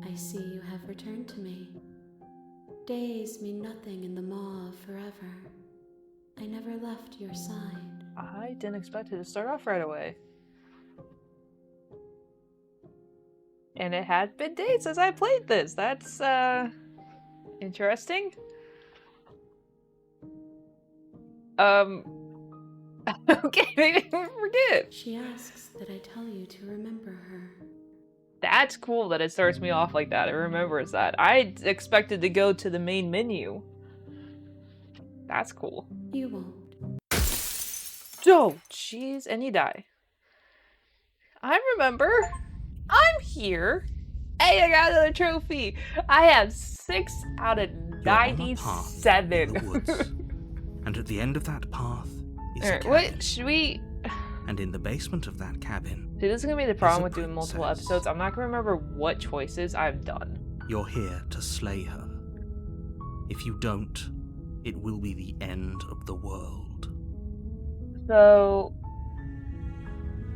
I see you have returned to me. Days mean nothing in the maw of forever. I never left your side. I didn't expect it to start off right away. And it had been days since I played this. That's, interesting. Okay, maybe I forget. She asks that I tell you to remember her. That's cool that it starts me off like that. It remembers that. I expected to go to the main menu. That's cool. You won't. Oh, jeez, and you die. I remember. I'm here. Hey, I got another trophy. I have 6 out of 97. And at the end of that path is a cabin. What should we? And in the basement of that cabin, Dude, this is gonna be the problem with doing princess. multiple episodes. I'm not gonna remember what choices I've done. You're here to slay her. If you don't, it will be the end of the world. So,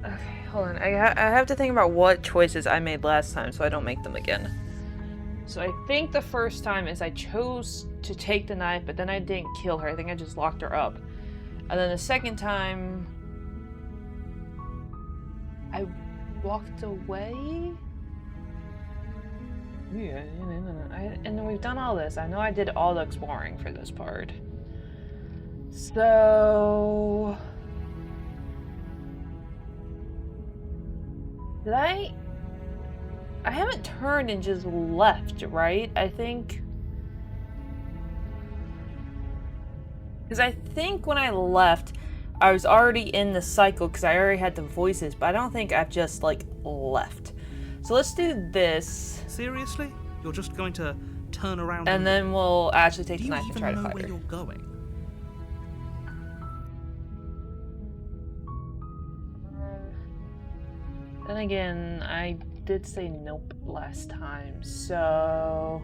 okay, hold on. I have to think about what choices I made last time so I don't make them again. So I think the first time is I chose to take the knife, but then I didn't kill her. I think I just locked her up. And then the second time, I walked away. Yeah, and then we've done all this. I know I did all the exploring for this part. So... Did I haven't turned and just left, right? I think... Because I think when I left, I was already in the cycle because I already had the voices, but I don't think I've just, like, left. So let's do this. Seriously? You're just going to turn around And then we'll actually take the knife and try to Do you fight even know her. where you're going? Then again, I did say nope last time, so...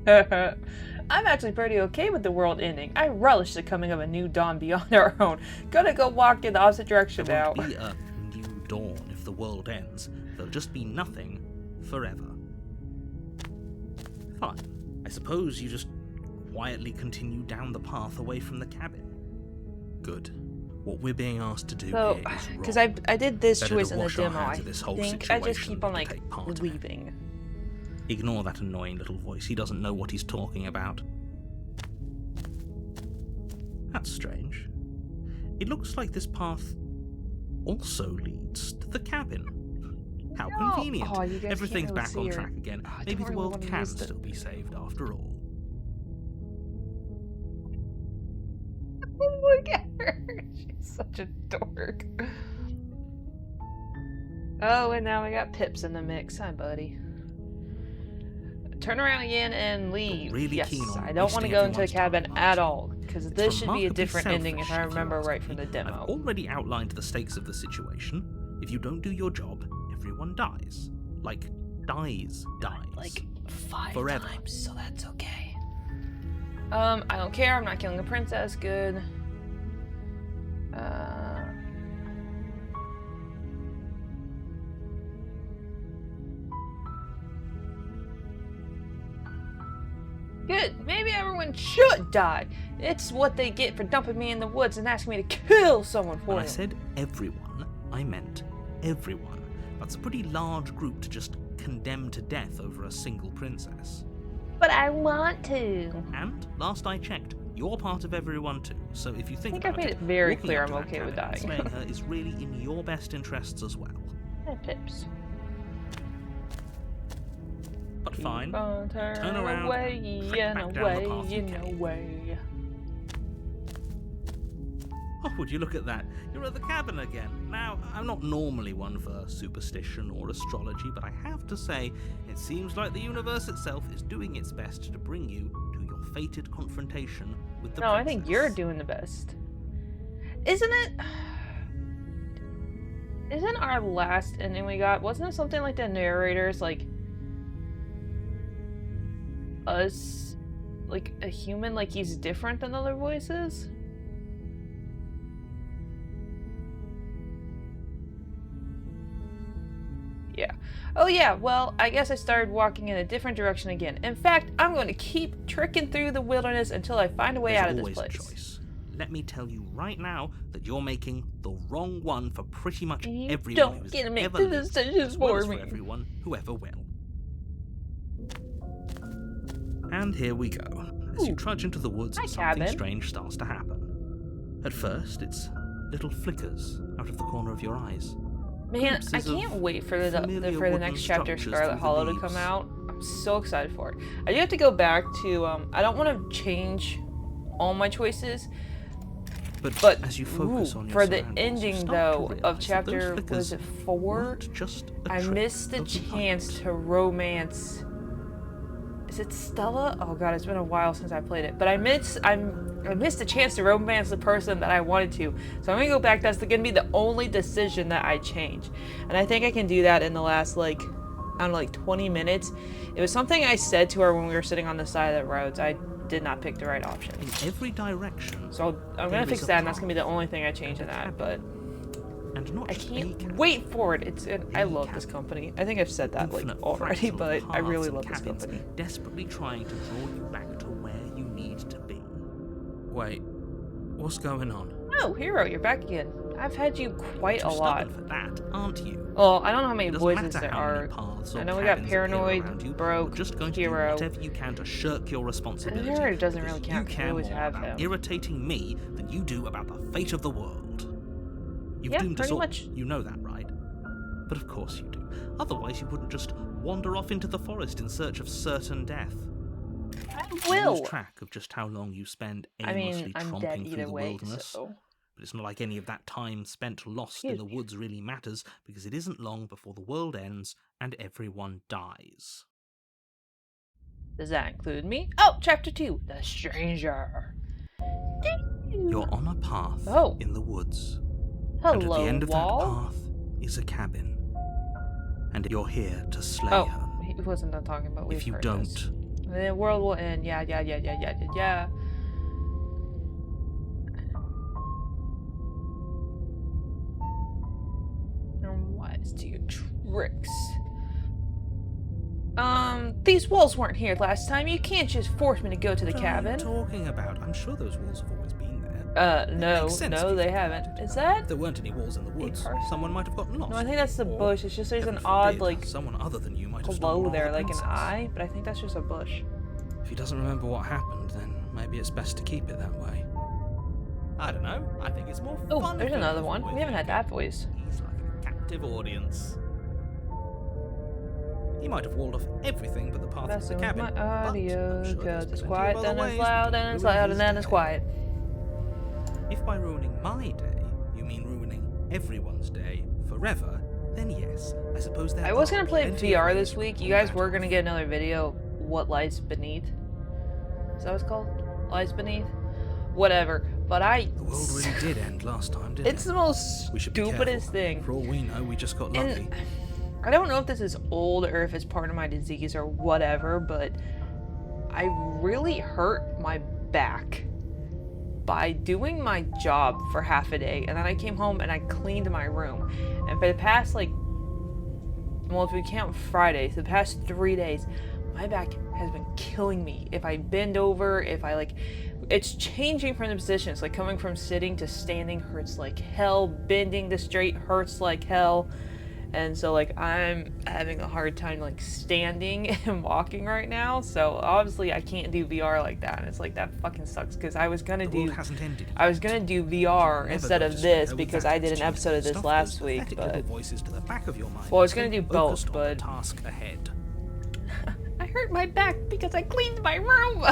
I'm actually pretty okay with the world ending. I relish the coming of a new dawn beyond our own. Gonna go walk in the opposite direction There now. won't be a new dawn if the world ends. There'll just be nothing forever. Fine. I suppose you just quietly continue down the path away from the cabin. Good. What we're being asked to do So, here is wrong. because I did this Better choice to in the wash our demo, hands I of this whole think I just situation keep on, than like, take part in it. leaving. Ignore that annoying little voice. He doesn't know what he's talking about. That's strange. It looks like this path also leads to the cabin. How No. convenient. Oh, you guys Everything's can't back really on see her. track again. Oh, I Maybe don't the really world wanna can use the- still be saved after all. Look at her. She's such a dork. Oh, and now we got Pips in the mix. Hi, buddy. Turn around again and leave. Really Yes, keen on I don't want to wasting go into the everyone's cabin time, at aren't you? all, because It's this should be a remarkably different ending if I selfish, you remember ask right from me. the demo. I've already outlined the stakes of the situation. If you don't do your job, everyone dies. Like, dies. Like 5 Forever. times, so that's okay. I don't care. I'm not killing a princess. Good. Good. Maybe everyone should die. It's what they get for dumping me in the woods and asking me to kill someone for When I them. said everyone, I meant everyone. That's a pretty large group to just condemn to death over a single princess. But I want to. And, last I checked, you're part of everyone too. So if you think I think I've about made it very walking clear up to I'm that okay with cabin and dying. slaying her is really in your best interests as well. Hey, Pips. But fine. Keep on Turn turning around, away trek and back down the away path you and came. away. Oh, would you look at that? You're at the cabin again. Now, I'm not normally one for superstition or astrology, but I have to say, it seems like the universe itself is doing its best to bring you to your fated confrontation with the No, I think you're princess. doing the best. Isn't it? Isn't our last ending we got, wasn't it something like the narrators, like, us like a human, like he's different than other voices? Yeah. Oh yeah, well, I guess I started walking in a different direction again. In fact, I'm going to keep trekking through the wilderness until I find a way out of this There's always place. a choice. Let me tell you right now that you're making the wrong one for pretty much everyone who's get to make ever the lived, decisions as well for as me. for everyone who ever will. And here we go. As you trudge into the woods, Hi, something cabin. strange starts to happen. At first, it's little flickers out of the corner of your eyes. Man, I Glimpses of can't wait for the familiar for the wooden next chapter of structures Scarlet through the Hollow to come leaves. out. I'm so excited for it. I do have to go back to I don't want to change all my choices, but as you focus on your for the surroundings, you ending start to though realize of that chapter those flickers was it 4? weren't just a I trick missed the of the chance light. to romance. Is it Stella? Oh god, it's been a while since I played it. But I missed the chance to romance the person that I wanted to. So I'm gonna go back. That's gonna be the only decision that I change. And I think I can do that in the last, like, I don't know, like 20 minutes. It was something I said to her when we were sitting on the side of the roads. I did not pick the right option. In every direction. So I'm there gonna is fix a that, and that's path gonna be the only thing I change in and a that. cabin. But And not I just a can't cabin. wait for it. I A love this cabin. company. I think I've said that like Infinite already, fractal but I really paths love and this cabins, company. desperately trying to draw you back to where you need to be. Wait, what's going on? Oh, Hero, you're back again. I've had you quite Too a lot. stubborn for that, aren't you? Well, I don't know how many It doesn't voices matter there how many are. paths or I know we got cabins appear Paranoid, around you, Broke, you're just going to Hero. do whatever you can to shirk your responsibility. Hero doesn't because really count, You 'cause we care always more have about him. irritating me than you do about the fate of the world. You've Yeah, doomed us pretty all. much. You know that, right? But of course you do. Otherwise, you wouldn't just wander off into the forest in search of certain death. I You will. lose track of just how long you spend I aimlessly mean, I'm dead tromping through either the way, wilderness. so. But it's not like any of that time spent lost in Excuse the me. woods really matters, because it isn't long before the world ends and everyone dies. Does that include me? Oh, chapter 2, The Stranger. You're on a path Oh. in the woods. And at Hello, the end of wall. that path is a cabin. And you're here to slay Oh, her. he wasn't done talking about. If you don't, the world will end. Yeah. I'm wise to your tricks. These walls weren't here last time. You can't just force me to go to the what are you cabin. talking about? I'm sure those walls have always been there. No, makes sense if no, you they think haven't. about it. Is that? If there weren't any walls in the woods, person? someone might have gotten lost. No, I think that's the Or, bush. It's just there's an heaven odd, forbid, like, someone other than you might have glow stolen there, the like an princess. eye, but I think that's just a bush. If he doesn't remember what happened, then maybe it's best to keep it that way. I don't know. I think it's more Oh, fun. there's if another it's one. always We haven't had there. that voice. He's like a captive audience. He might have walled off everything but the path to That's the with cabin. my but I'm audio, sure cause there's it's plenty quiet, of then other it's ways loud, to then it's ruin loud, his and then it's day. quiet. If by ruining my day you mean ruining everyone's day forever, then yes, I suppose there I was are gonna play plenty of VR ways this to week. pull You guys that were off. gonna get another video. What lies beneath? Is that what it's called? Lies beneath? Whatever. But The world really did end last time, didn't it's it? the most We should be stupidest careful. thing. For all we know, we just got lucky. And I don't know if this is old or if it's part of my disease or whatever, but I really hurt my back by doing my job for half a day, and then I came home and I cleaned my room. And for the past, like, well, if we count Friday, so the past 3 days, my back has been killing me. If I bend over, if I, like, it's changing from the positions. Like, coming from sitting to standing hurts like hell. Bending to straight hurts like hell. And so, like, I'm having a hard time, like, standing and walking right now. So, obviously, I can't do VR like that. And it's like, that fucking sucks, because I was gonna The world do... hasn't ended. I was gonna do VR Never instead go of to this, square with because that I did an attitude. episode of this Stuff last those week, pathetic but... little voices to the back of your mind. Well, I was gonna Stay do both, focused on the but- task ahead. I hurt my back because I cleaned my room!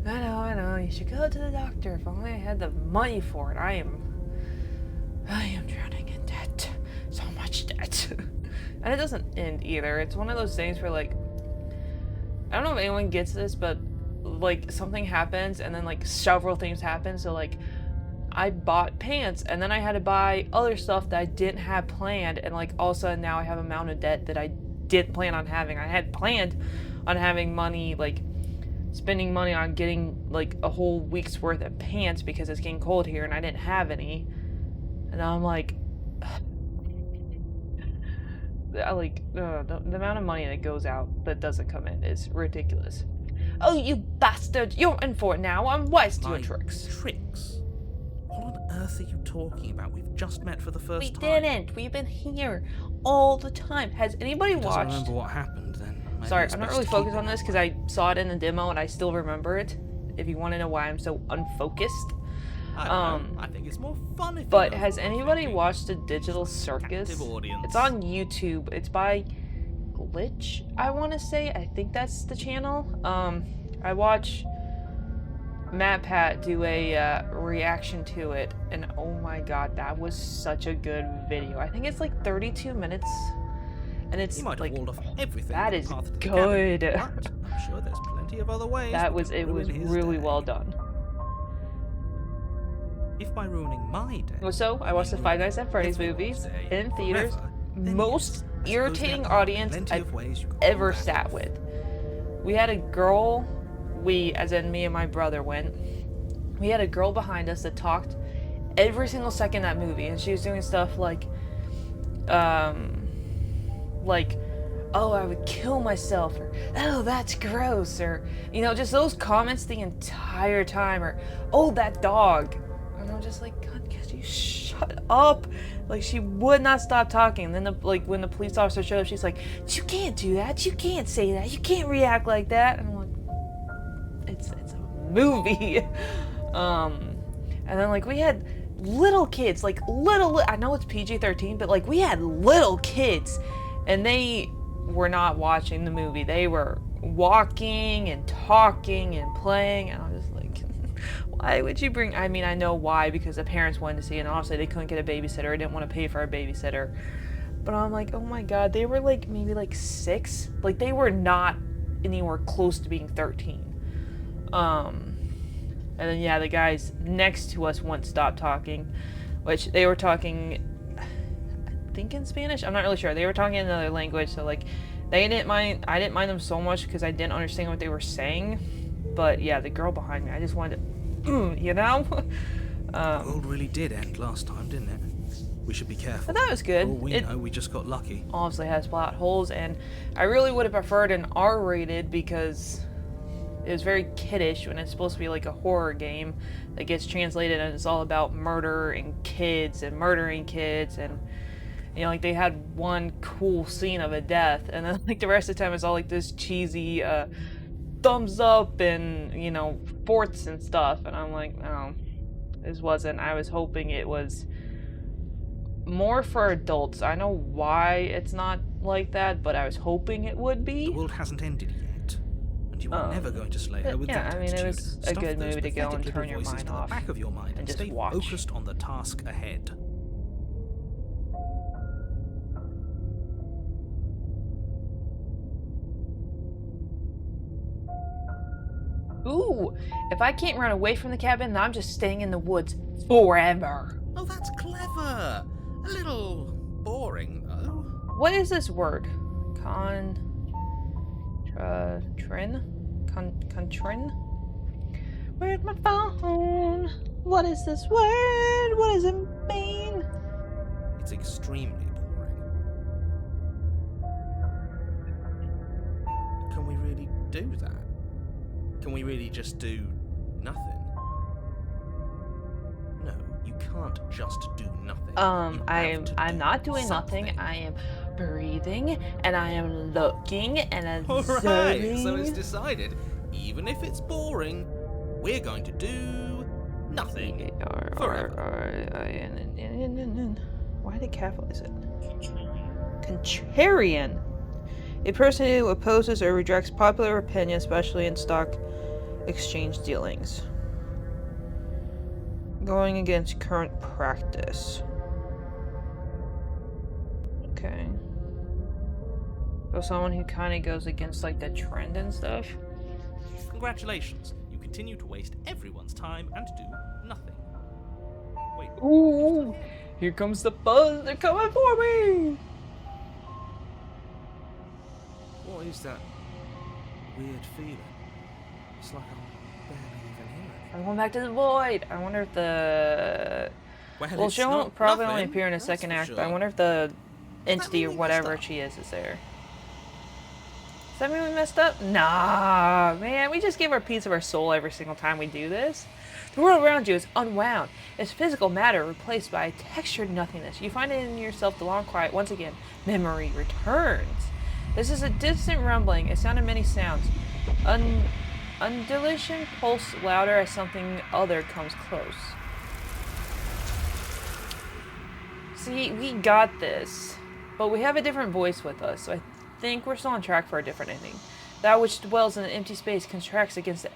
I know, you should go to the doctor. If only I had the money for it. I am drowning in debt. So much debt. And it doesn't end either. It's one of those things where, like, I don't know if anyone gets this, but, like, something happens and then, like, several things happen. So, like, I bought pants and then I had to buy other stuff that I didn't have planned, and, like, all of a sudden now I have a mountain of debt that I didn't plan on having. I had planned on having money, like, spending money on getting like a whole week's worth of pants because it's getting cold here and I didn't have any. And I'm like, the amount of money that goes out that doesn't come in is ridiculous. Oh, you bastard! You're in for it now. I'm wasting your tricks. Tricks? What on earth are you talking about? We've just met for the first We time. didn't. We've been here all the time. Has anybody If he doesn't watched? remember what happened, then maybe Sorry, it's I'm not best really to keep focused it on this that because way. I saw it in the demo and I still remember it. If you want to know why I'm so unfocused. I don't know. I think it's more fun if But you know has what I'm anybody thinking. watched The Digital Circus? Captive audience. It's on YouTube. It's by Glitch, I want to say. I think that's the channel. I watch Matt Pat do a reaction to it, and oh my god, that was such a good video. I think it's like 32 minutes, and it's He might have like, walled off everything. that on the is path to the good. cabin, but I'm sure there's plenty of other ways. That we was, can it was ruin his really day. well done. If by ruining my day. So, I watched the you Five ruin Nights at Freddy's everyone's movies day in theaters. forever, then Most yes, I suppose irritating there are audience plenty I've of ways you can ever pull that sat off. with. We had a girl, as in me and my brother went, we had a girl behind us that talked every single second that movie, and she was doing stuff like, oh, I would kill myself, or oh, that's gross, or, you know, just those comments the entire time, or oh, that dog. And I'm just like, God, could you shut up? Like, she would not stop talking. And then, when the police officer showed up, she's like, you can't do that, you can't say that, you can't react like that. And I'm like, it's a movie. And then, like, we had little kids, like, I know it's PG-13, but, like, we had little kids, and they were not watching the movie. They were walking and talking and playing, and I was like, why would you bring, I mean, I know why, because the parents wanted to see it, and obviously they couldn't get a babysitter, or didn't want to pay for a babysitter, but I'm like, oh my god, they were, like, maybe, like, 6, like, they were not anywhere close to being 13, and then, yeah, the guys next to us wouldn't stop talking, which they were talking, I think in Spanish? I'm not really sure. They were talking in another language, so, like, I didn't mind them so much because I didn't understand what they were saying. But, yeah, the girl behind me, I just wanted to, you know? The world really did end last time, didn't it? We should be careful. But that was good. For all we know, we just got lucky. Obviously has plot holes, and I really would have preferred an R-rated because it was very kiddish when it's supposed to be like a horror game that gets translated and it's all about murder and kids and murdering kids, and you know, like, they had one cool scene of a death, and then, like, the rest of the time it's all like this cheesy thumbs up and, you know, forts and stuff, and I'm like, no, this wasn't. I was hoping it was more for adults. I know why it's not like that, but I was hoping it would be. The world hasn't ended yet, and you are never going to slay her with yeah, that I mean, it attitude. was a Stuff good those movie to go pathetic and turn little your voices mind to the off back of your mind and just stay watch. focused on the task ahead. Ooh, if I can't run away from the cabin, then I'm just staying in the woods forever. Oh, that's clever. A little boring, though. What is this word? Contrin? Where's my phone? What is this word? What does it mean? It's extremely boring. Can we really do that? Can we really just do nothing? No, you can't just do nothing. I'm not doing something. nothing. I am breathing, and I am looking, and Alright, observing. so it's decided. Even if it's boring, we're going to do nothing. Forever. Why did capitalize it? Contrarian. A person who opposes or rejects popular opinion, especially in stock exchange dealings. Going against current practice. Okay. So someone who kind of goes against, like, the trend and stuff. Congratulations. You continue to waste everyone's time and do nothing. Wait. Ooh, here comes the buzz. They're coming for me. What is that weird feeling? It's like I'm barely even here anymore. I'm going back to the void. I wonder if the... Well, it's she won't not probably only nothing, appear in a that's second for act, sure. but I wonder if the entity or mean we whatever messed up? she is there. Does that mean we messed up? Nah, man, we just give her a piece of our soul every single time we do this. The world around you is unwound. It's physical matter replaced by textured nothingness. You find it in yourself the long quiet. Once again, memory returns. This is a distant rumbling, a sound of many sounds. Undulation pulse louder as something other comes close. See, we got this, but we have a different voice with us, so I think we're still on track for a different ending. That which dwells in an empty space contracts against the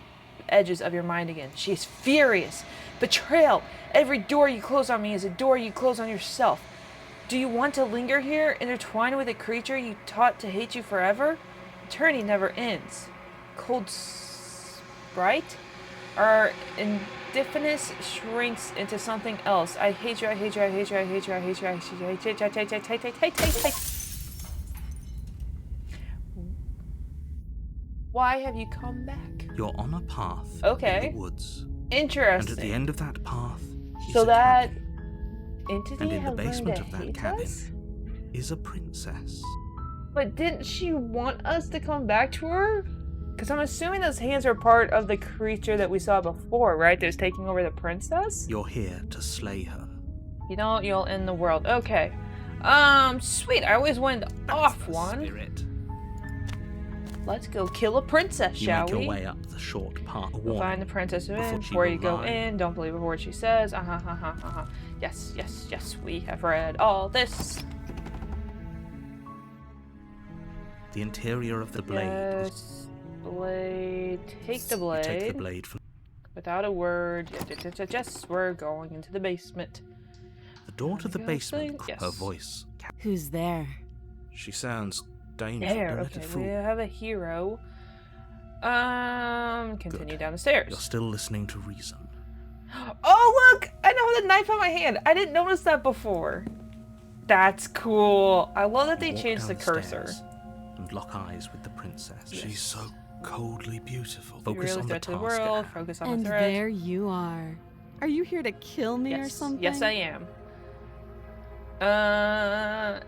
edges of your mind again. She is furious. Betrayal. Every door you close on me is a door you close on yourself. Do you want to linger here, intertwined with a creature you taught to hate you forever? Eternity never ends. Cold sprite? Our indifference shrinks into something else. I hate you, I hate you, I hate you, I hate you, I hate you, I hate you, I hate you, I hate you, I hate you. Why have you come back? You're on a path Okay. in the woods. Interesting. And at the end of that path is So a that cabin. entity And in the has learned basement to of that hate cabin us? is a princess. But didn't she want us to come back to her? Because I'm assuming those hands are part of the creature that we saw before, right? That was taking over the princess? You're here to slay her. You don't, you'll end the world. Okay. Sweet. I always wanted That's off the one. Spirit. Let's go kill a princess, You shall make we? your way up the short path. Go find the princess before she before will you go lie. in. Don't believe a word she says. Yes, yes, yes. We have read all this. The interior of the blade is... Yes, blade. Take the You blade. take the blade from... Without a word. Yes, we're going into the basement. The door to the Go basement. thing? Yes. Her voice. Who's there? She sounds dangerous. There, Don't let it okay, fool we you. have a hero. Continue Good. down the stairs. You're still listening to reason. Oh, look! I now have the knife on my hand. I didn't notice that before. That's cool. I love that You they walk changed the down cursor. stairs and lock eyes with the princess. Yes. She's so coldly beautiful. You Focus really on the threat to the task at world. hand. Focus on And the threat. there you are. Are you here to kill me or Yes. something? Yes, I am.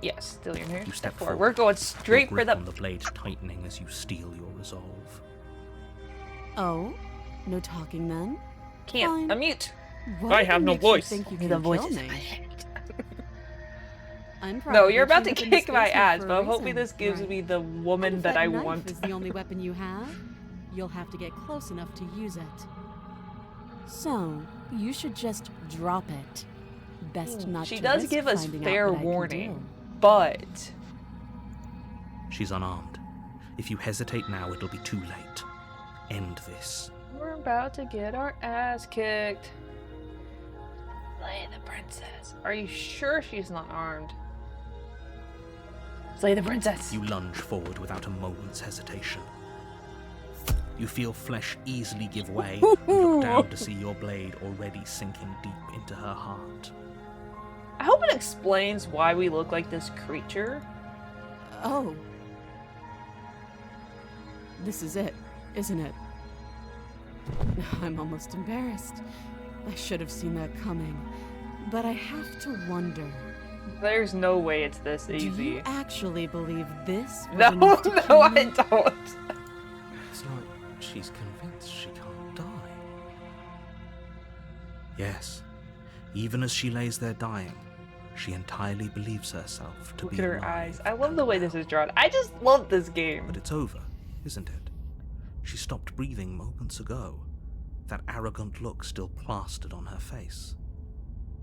Yes. Still in here. You step forward. forward. We're going Your straight for grip the. on the blade tightening as you steel your resolve. Oh, no talking then? Can't. Fine. Unmute. What I have no makes you voice. think you The can voice kill is me? my head. I'm No, probably you're about to chained up in this kick my basement ass, for a but hopefully reason, this gives right? me the woman And if that I knife want. is the only weapon you have, you'll have to get close enough to use it. So, you should just drop it. Best not She to does risk give us finding out fair what I can warning, do. but She's unarmed. If you hesitate now, it'll be too late. End this. we're about to get our ass kicked. Slay the princess. Are you sure she's not armed? Slay the princess. You lunge forward without a moment's hesitation. You feel flesh easily give way and look down to see your blade already sinking deep into her heart. I hope it explains why we look like this creature. Oh. This is it, isn't it? I'm almost embarrassed. I should have seen that coming. But I have to wonder. There's no way it's this Do easy. you actually believe this was No, enough to no, kill I me? don't. It's like she's convinced she can't die. Yes, even as she lays there dying, she entirely believes herself to Look be at her alive eyes. I love and the way well. this is drawn. I just love this game. But it's over, isn't it? She stopped breathing moments ago. That arrogant look still plastered on her face.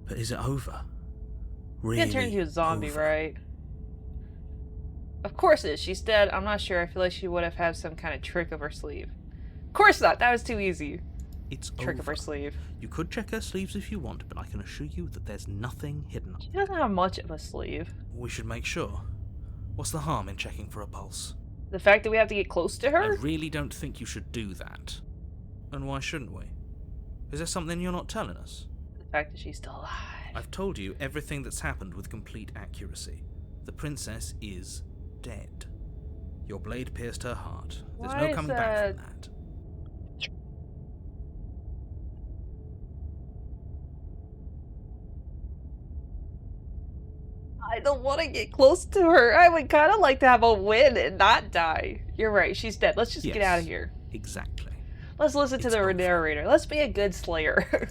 But is it over? Really Can't turn into a zombie, over? right? Of course it is. She's dead. I'm not sure. I feel like she would have had some kind of trick up her sleeve. Of course not. That was too easy. It's Trick up over. her sleeve. You could check her sleeves if you want, but I can assure you that there's nothing hidden. She doesn't have much of a sleeve. We should make sure. What's the harm in checking for a pulse? The fact that we have to get close to I her? really don't think you should do that. And why shouldn't we? Is there something you're not telling us? The fact that she's still alive. I've told you everything that's happened with complete accuracy. The princess is dead. Your blade pierced her heart. There's Why no is coming back from that. I don't want to get close to her. I would kind of like to have a win and not die. You're right, she's dead. Let's just get out of here. Exactly. Let's listen to the narrator. Let's be a good slayer.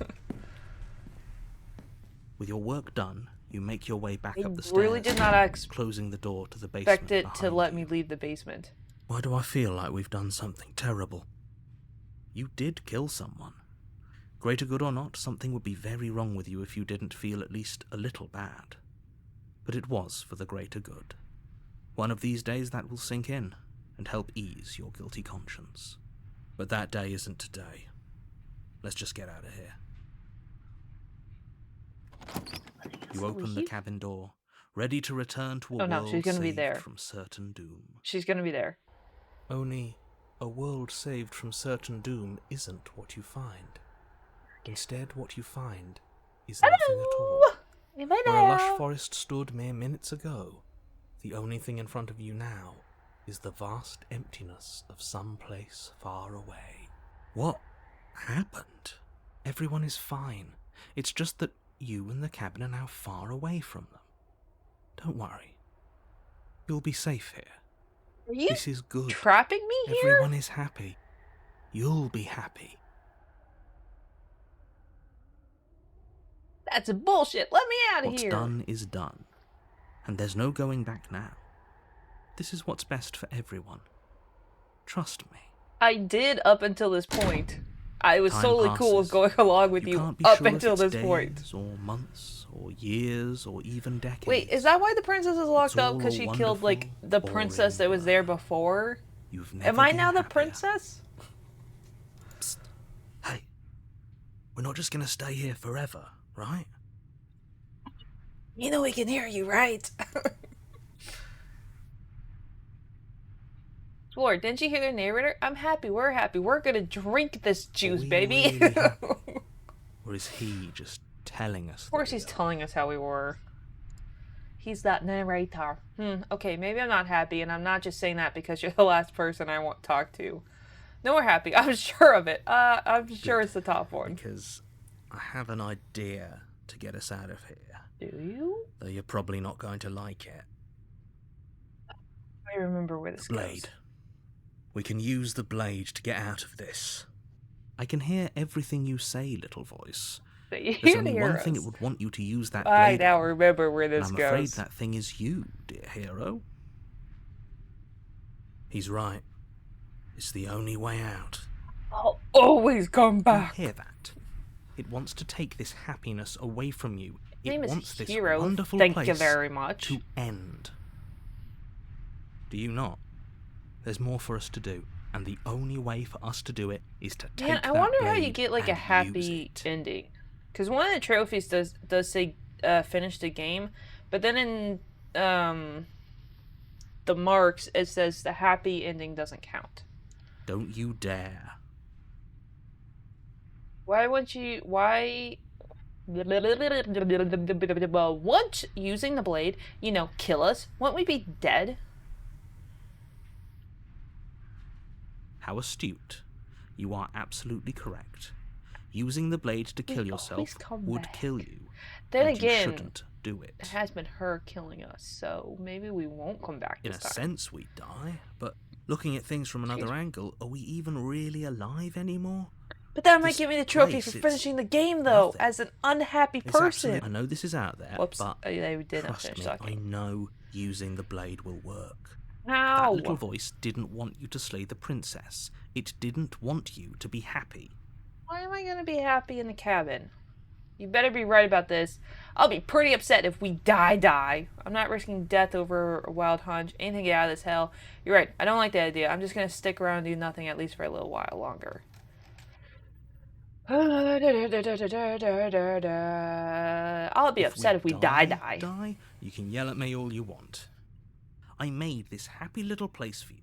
With your work done, you make your way back up the stairs. Really did not closing the door to the basement. Expect it to let me leave the basement. Why do I feel like we've done something terrible? You did kill someone. Greater good or not, something would be very wrong with you if you didn't feel at least a little bad. But it was for the greater good. One of these days that will sink in and help ease your guilty conscience. But that day isn't today. Let's just get out of here. You open the cabin door, ready to return to a world she's gonna be saved there. from certain doom. She's gonna be there. Only a world saved from certain doom isn't what you find. Instead, what you find is nothing at all. Where a lush forest stood mere minutes ago, the only thing in front of you now is the vast emptiness of some place far away. What happened? Everyone is fine. It's just that you and the cabin are now far away from them. Don't worry. You'll be safe here. Are you this is good. Trapping me here? Everyone is happy. You'll be happy. That's bullshit. Let me out of here. What's done is done. And there's no going back now. This is what's best for everyone. Trust me. I did up until this point. I was Time totally cool with going along with you can't be up sure until if it's this point. days or months or years or even decades. Wait, is that why the princess is locked up? Because all she killed, like, wonderful, the princess that was there before? You've never Am I been now the happier. princess? Psst. Hey, we're not just gonna stay here forever, right? You know we can hear you, right? Lord, didn't you hear the narrator? I'm happy, we're happy. We're gonna drink this juice, baby. Really happy? Or is he just telling us? Of course he's telling us how we were. He's that narrator. Okay, maybe I'm not happy, and I'm not just saying that because you're the last person I want to talk to. No, we're happy. I'm sure of it. I'm sure it's the top one. Because I have an idea to get us out of here. Do you? Though you're probably not going to like it. I remember where this Blade. goes. We can use the blade to get out of this. I can hear everything you say, little voice. There's only one thing it would want you to use that blade I now on, remember where this and I'm goes. afraid that thing is you, dear hero. He's right. It's the only way out. I'll always come You back. hear that? It wants to take this happiness away from you. His name It is wants this Hero. wonderful Thank place you very much. to end. Do you not? There's more for us to do, and the only way for us to do it is to take Man, I that wonder how you blade get like a and use happy it. ending. Because one of the trophies does say finish the game, but then in the marks it says the happy ending doesn't count. Don't you dare. Why wouldn't you? Why? Once using the blade, kill us, wouldn't we be dead? How astute. You are absolutely correct. Using the blade to kill yourself would kill you. Then and again, you shouldn't do it. it has been her killing us, so maybe we won't come back In this a time. sense, we die, but looking at things from another angle, are we even really alive anymore? But that might This give me the trophy place, for it's finishing the game, though, nothing. as an unhappy It's person. I know this is out there, Whoops, but they did not trust finish me, that I game. know using the blade will work. How? That little voice didn't want you to slay the princess. It didn't want you to be happy. Why am I gonna be happy in the cabin? You better be right about this. I'll be pretty upset if we die. I'm not risking death over a wild hunch. Anything to get out of this hell. You're right. I don't like the idea. I'm just gonna stick around and do nothing at least for a little while longer. I'll be upset if we die. You can yell at me all you want. I made this happy little place for you.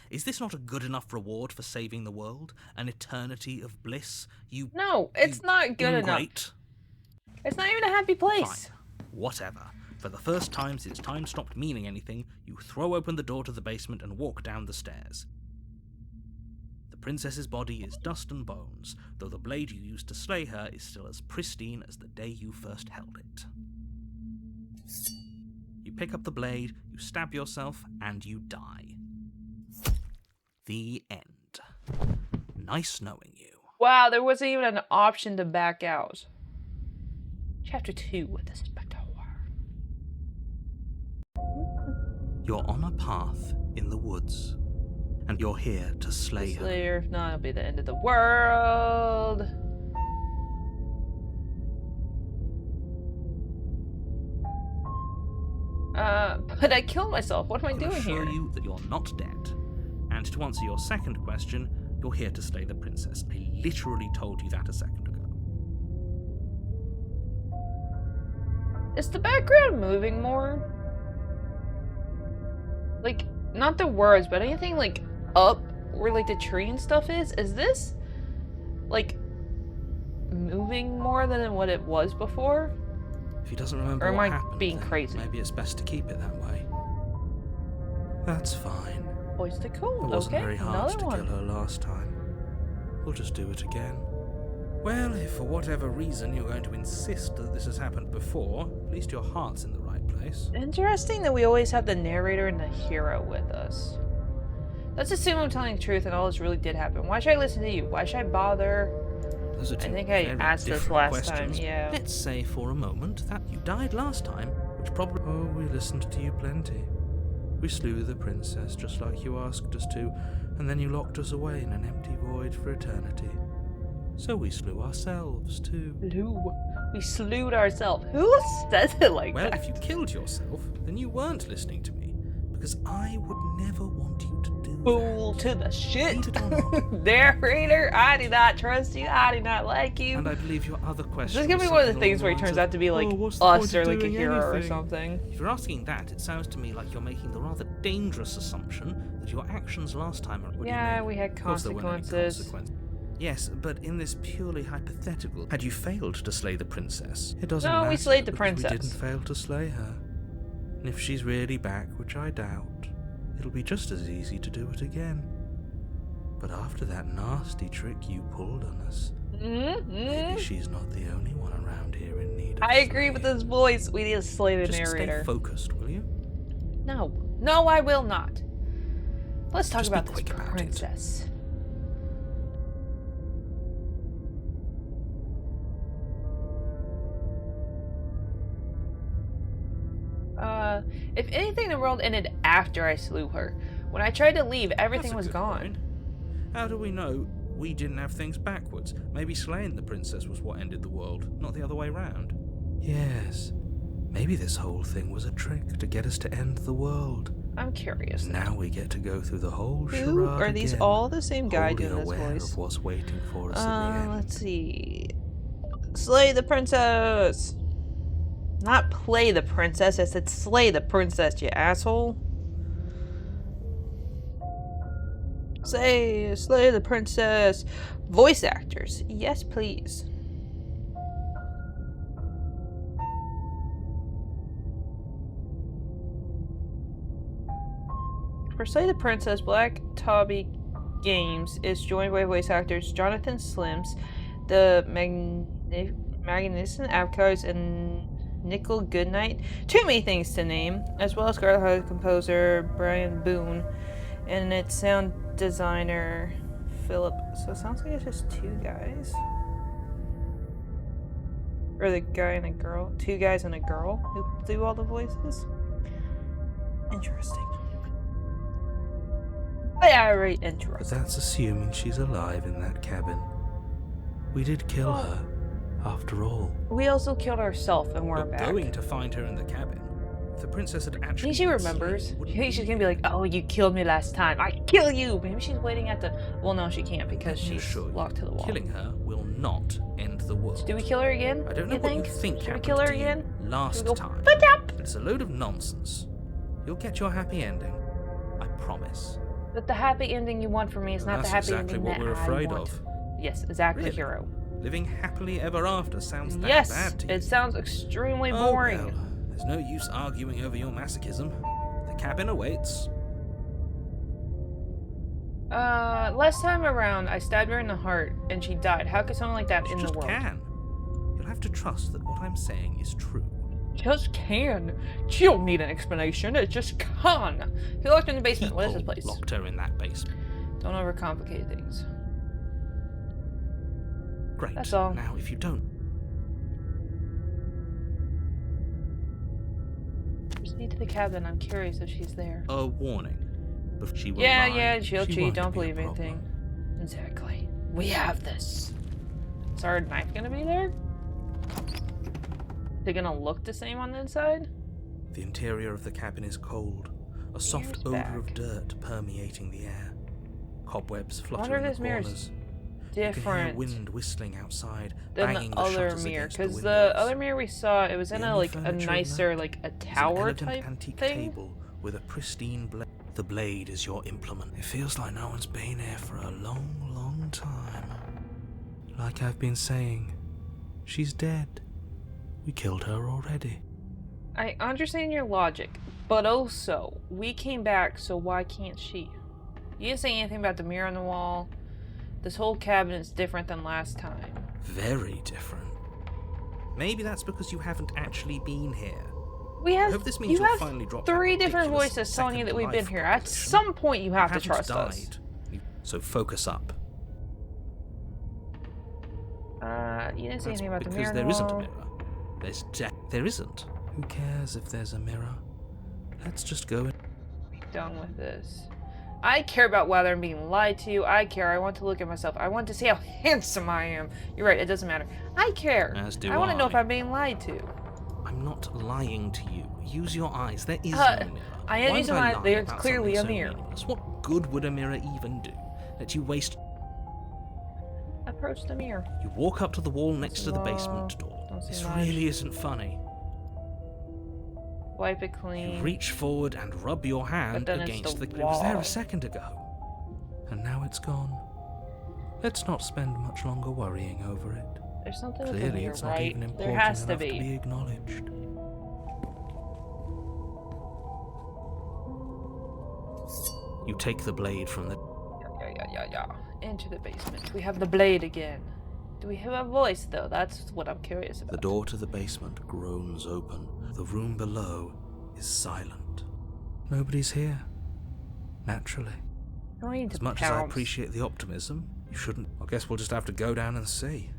Is this not a good enough reward for saving the world? An eternity of bliss? No, it's not good enough. Great. It's not even a happy place. Fine. Whatever. For the first time since time stopped meaning anything, you throw open the door to the basement and walk down the stairs. The princess's body is dust and bones, though the blade you used to slay her is still as pristine as the day you first held it. You pick up the blade, you stab yourself, and you die. The end. Nice knowing you. Wow, there wasn't even an option to back out. Chapter 2 with the Spectre. You're on a path in the woods, and you're here to slay her. Later, if not, it'll be the end of the world. But I killed myself. What am I doing here? I assure you that you're not dead. And to answer your second question, you're here to slay the princess. I literally told you that a second ago. Is the background moving more? Like, not the words, but anything like up where like the tree and stuff is? Is this like moving more than what it was before? If he doesn't remember Or what am I happened, being then crazy? maybe it's best to keep it that way. That's fine. Voice the It code. wasn't Okay, very hard another to one. kill her last time. We'll just do it again. Well, if for whatever reason you're going to insist that this has happened before, at least your heart's in the right place. Interesting that we always have the narrator and the hero with us. Let's assume I'm telling the truth and all this really did happen. Why should I listen to you? Why should I bother? Those are two I think I very asked this different last questions. time, yeah. Let's say for a moment that you died last time, which probably... Oh, we listened to you plenty. We slew the princess just like you asked us to, and then you locked us away in an empty void for eternity. So we slew ourselves too. We slewed ourselves. Who says it like Well, that? if you killed yourself, then you weren't listening to me, because I would never want you to do Fool that. to the shit. Believe it or not. Narrator, I do not trust you. I do not like you. And I believe your other question This is gonna be was one of the something things along where he the turns lines out to be like of, "Oh, what's the us point or of like a doing hero or anything?" something. If you're asking that, it sounds to me like you're making the rather dangerous assumption that your actions last time... What do you Yeah, mean? we had Of course there weren't any consequences. consequences. Yes, but in this purely hypothetical, had you failed to slay the princess, it doesn't No, matter. we slayed the because princess. We didn't fail to slay her. And if she's really back, which I doubt, it'll be just as easy to do it again. But after that nasty trick you pulled on us, maybe she's not the only one around here in need of I agree with slaying. this voice. We need to slay the Just narrator. stay focused, will you? No. No, I will not. Let's talk Just be about this quick about it. princess. If anything, the world ended after I slew her. When I tried to leave, everything That's a was good gone. point. How do we know we didn't have things backwards? Maybe slaying the princess was what ended the world, not the other way round. Yes. Maybe this whole thing was a trick to get us to end the world. I'm curious. Now we get to go through the whole charade Who are these? again, All the same guy wholly doing this aware voice? of what's waiting for us at the end. Let's see. Slay the princess. Not play the princess. I said slay the princess, you asshole. Slay the princess. Voice actors. Yes, please. For Slay the Princess, Black Tobby Games is joined by voice actors Jonathan Slims, the Magnificent Outcast, and Nickel Goodnight. Too many things to name, as well as Scarlet composer Brian Boone and its sound designer Philip. So it sounds like it's just two guys. Or the guy and a girl. Two guys and a girl who do all the voices. Interesting. Very But interesting. that's assuming she's alive in that cabin. We did kill her, after all. We also killed ourselves and we're We're back. going to find her in the cabin. If the princess had actually Maybe she been remembers. slain, wouldn't Maybe she's we? gonna be like, "Oh, you killed me last time. I kill you." Maybe she's waiting at the. Well, no, she can't because Let me she's assure you, locked to the wall. Killing her will not end the world. Do we kill her again? I don't know you what think? you think Should we happened kill her to you again? last Should we go, time. "Put up!" But it's a load of nonsense. You'll get your happy ending. I promise. But the happy ending you want for me is not the That's happy exactly ending what that we're I afraid want. of. Yes, exactly, Really? hero. Living happily ever after sounds that Yes, bad to you. it sounds extremely Oh, boring. well, there's no use arguing over your masochism. The cabin awaits. Last time around, I stabbed her in the heart and she died. How could someone like that You in the just world? can. You'll have to trust that what I'm saying is true. Just can. She don't need an explanation. It just can. He locked her in the basement. What is this place? Locked her in that basement. Don't overcomplicate things. Great. That's all. Now, if you don't... Proceed to the cabin. I'm curious if she's there. A warning. If she will Yeah, lie, yeah, she'll she cheat. won't Don't be a believe problem. anything. Exactly. We have this. Is our knife gonna be there? Is it gonna look the same on the inside? The interior of the cabin is cold, a soft odor back. of dirt permeating the air. Cobwebs I flutter wonder in if the this mirror's corners. You can hear different wind whistling outside, than banging the the other shutters mirror, against the because windows. the other mirror we saw, it was in The a only like a furniture in nicer, that like a It's an tower elegant type antique thing. table with a pristine blade. The blade is your implement. It feels like no one's been here for a long, long time. Like I've been saying, she's dead. We killed her already. I understand your logic, but also, we came back, so why can't she? You didn't say anything about the mirror on the wall. This whole cabin is different than last time. Very different. Maybe that's because you haven't actually been here. We I have, hope this means you you'll have finally drop that three different ridiculous voices telling you that we've been second here. life At proposition. some point, you have to haven't trust us. died. So focus up. You didn't say That's anything about the because mirror on there the isn't a wall. mirror. There isn't. Who cares if there's a mirror? Let's just go in. Be done with this. I care about whether I'm being lied to. I care. I want to look at myself. I want to see how handsome I am. You're right. It doesn't matter. I care. As do I want to know if I. I'm being lied to. I'm not lying to you. Use your eyes. There is Uh, no mirror. I am Why using would my- lie there's about clearly something a so mirror. meaningless? What good would a mirror even do? Let you waste... Approach the mirror. You walk up to the wall next to the No, basement door. don't This seem much. really isn't funny. Wipe it You clean. reach forward and rub your hand then it's against the It was there wall. a second ago. And now it's gone. Let's not spend much longer worrying over it. There's something with the Clearly mirror, it's not right? even important There has to enough be. to be acknowledged. You take the blade from the... Yeah. Into the basement. We have the blade again. Do we have a voice, though? That's what I'm curious about. The door to the basement groans open. The room below is silent. Nobody's here. Naturally. Going to As much as I pounce. appreciate the optimism, you shouldn't... I guess we'll just have to go down and see.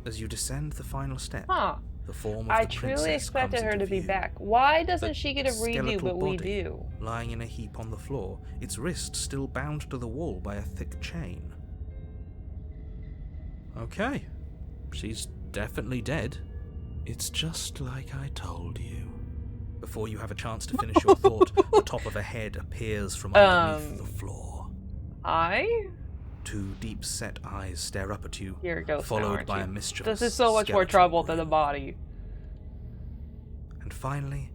As you descend the final step, Huh. the form of I the truly princess expected comes her into to be view. back. Why doesn't The she get a redo, skeletal but we body, do? lying in a heap on the floor, its wrist still bound to the wall by a thick chain. Okay. She's definitely dead. It's just like I told you. Before you have a chance to finish your thought, the top of a head appears from underneath the floor. Two deep-set eyes stare up at you, You're a ghost now, followed aren't by you? a mischievous This is so much more skeletal trouble than the grin. body. And finally,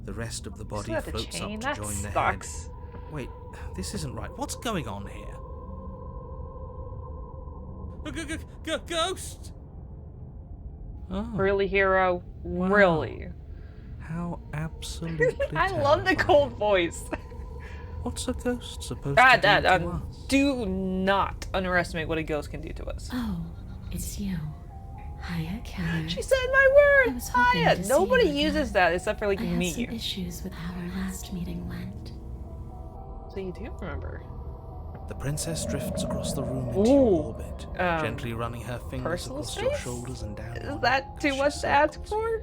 the rest of the body Still have the floats chain? up to That join the sucks. head. Wait, this isn't right. What's going on here? A ghost! Oh, Really, hero? Wow. Really? how absolutely I love the terrifying. cold voice. What's a ghost supposed to do to us? Do not underestimate what a ghost can do to us. Oh, it's you. Hiya, Keller. She said my I word! was hoping Hiya! to see Nobody you uses again. that except for like I had me. some issues with how our last meeting went. So you do remember. The princess drifts across the room into Ooh, your orbit, um, gently running her fingers personal across your space? shoulders and down. Is that too much to ask for?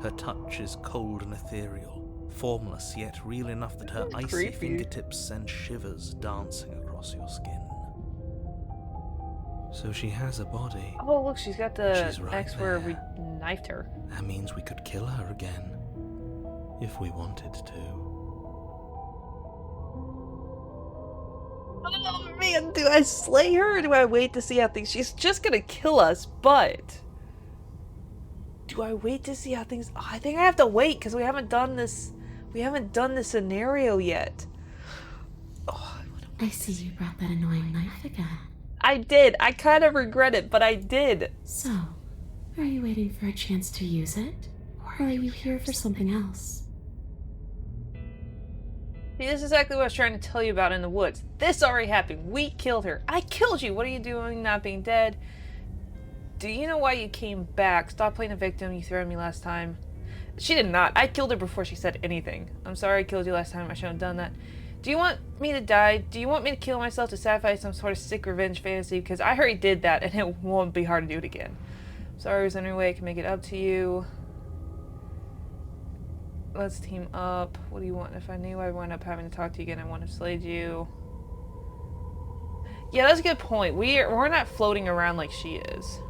Her touch is cold and ethereal, formless yet real enough that her icy Creepy. fingertips send shivers dancing across your skin. So she has a body. Oh, look, she's got the She's right X where we there. knifed her. That means we could kill her again, if we wanted to. Oh man, do I slay her or do I wait to see how things... She's just gonna kill us, but... Do I wait to see how things... Oh, I think I have to wait because we haven't done this... We haven't done this scenario yet. Oh, I see you brought that annoying knife again. I did. I kind of regret it, but I did. So, are you waiting for a chance to use it? Or are you here for something else? See, this is exactly what I was trying to tell you about in the woods. This already happened. We killed her. I killed you. What are you doing not being dead? Do you know why you came back? Stop playing the victim. You threatened me last time. She did not. I killed her before she said anything. I'm sorry I killed you last time. I shouldn't have done that. Do you want me to die? Do you want me to kill myself to satisfy some sort of sick revenge fantasy? Because I already did that and it won't be hard to do it again. Sorry, is there any way I can make it up to you? Let's team up. What do you want? If I knew I'd wind up having to talk to you again, I wouldn't have slayed you. Yeah, that's a good point. We're not floating around like she is.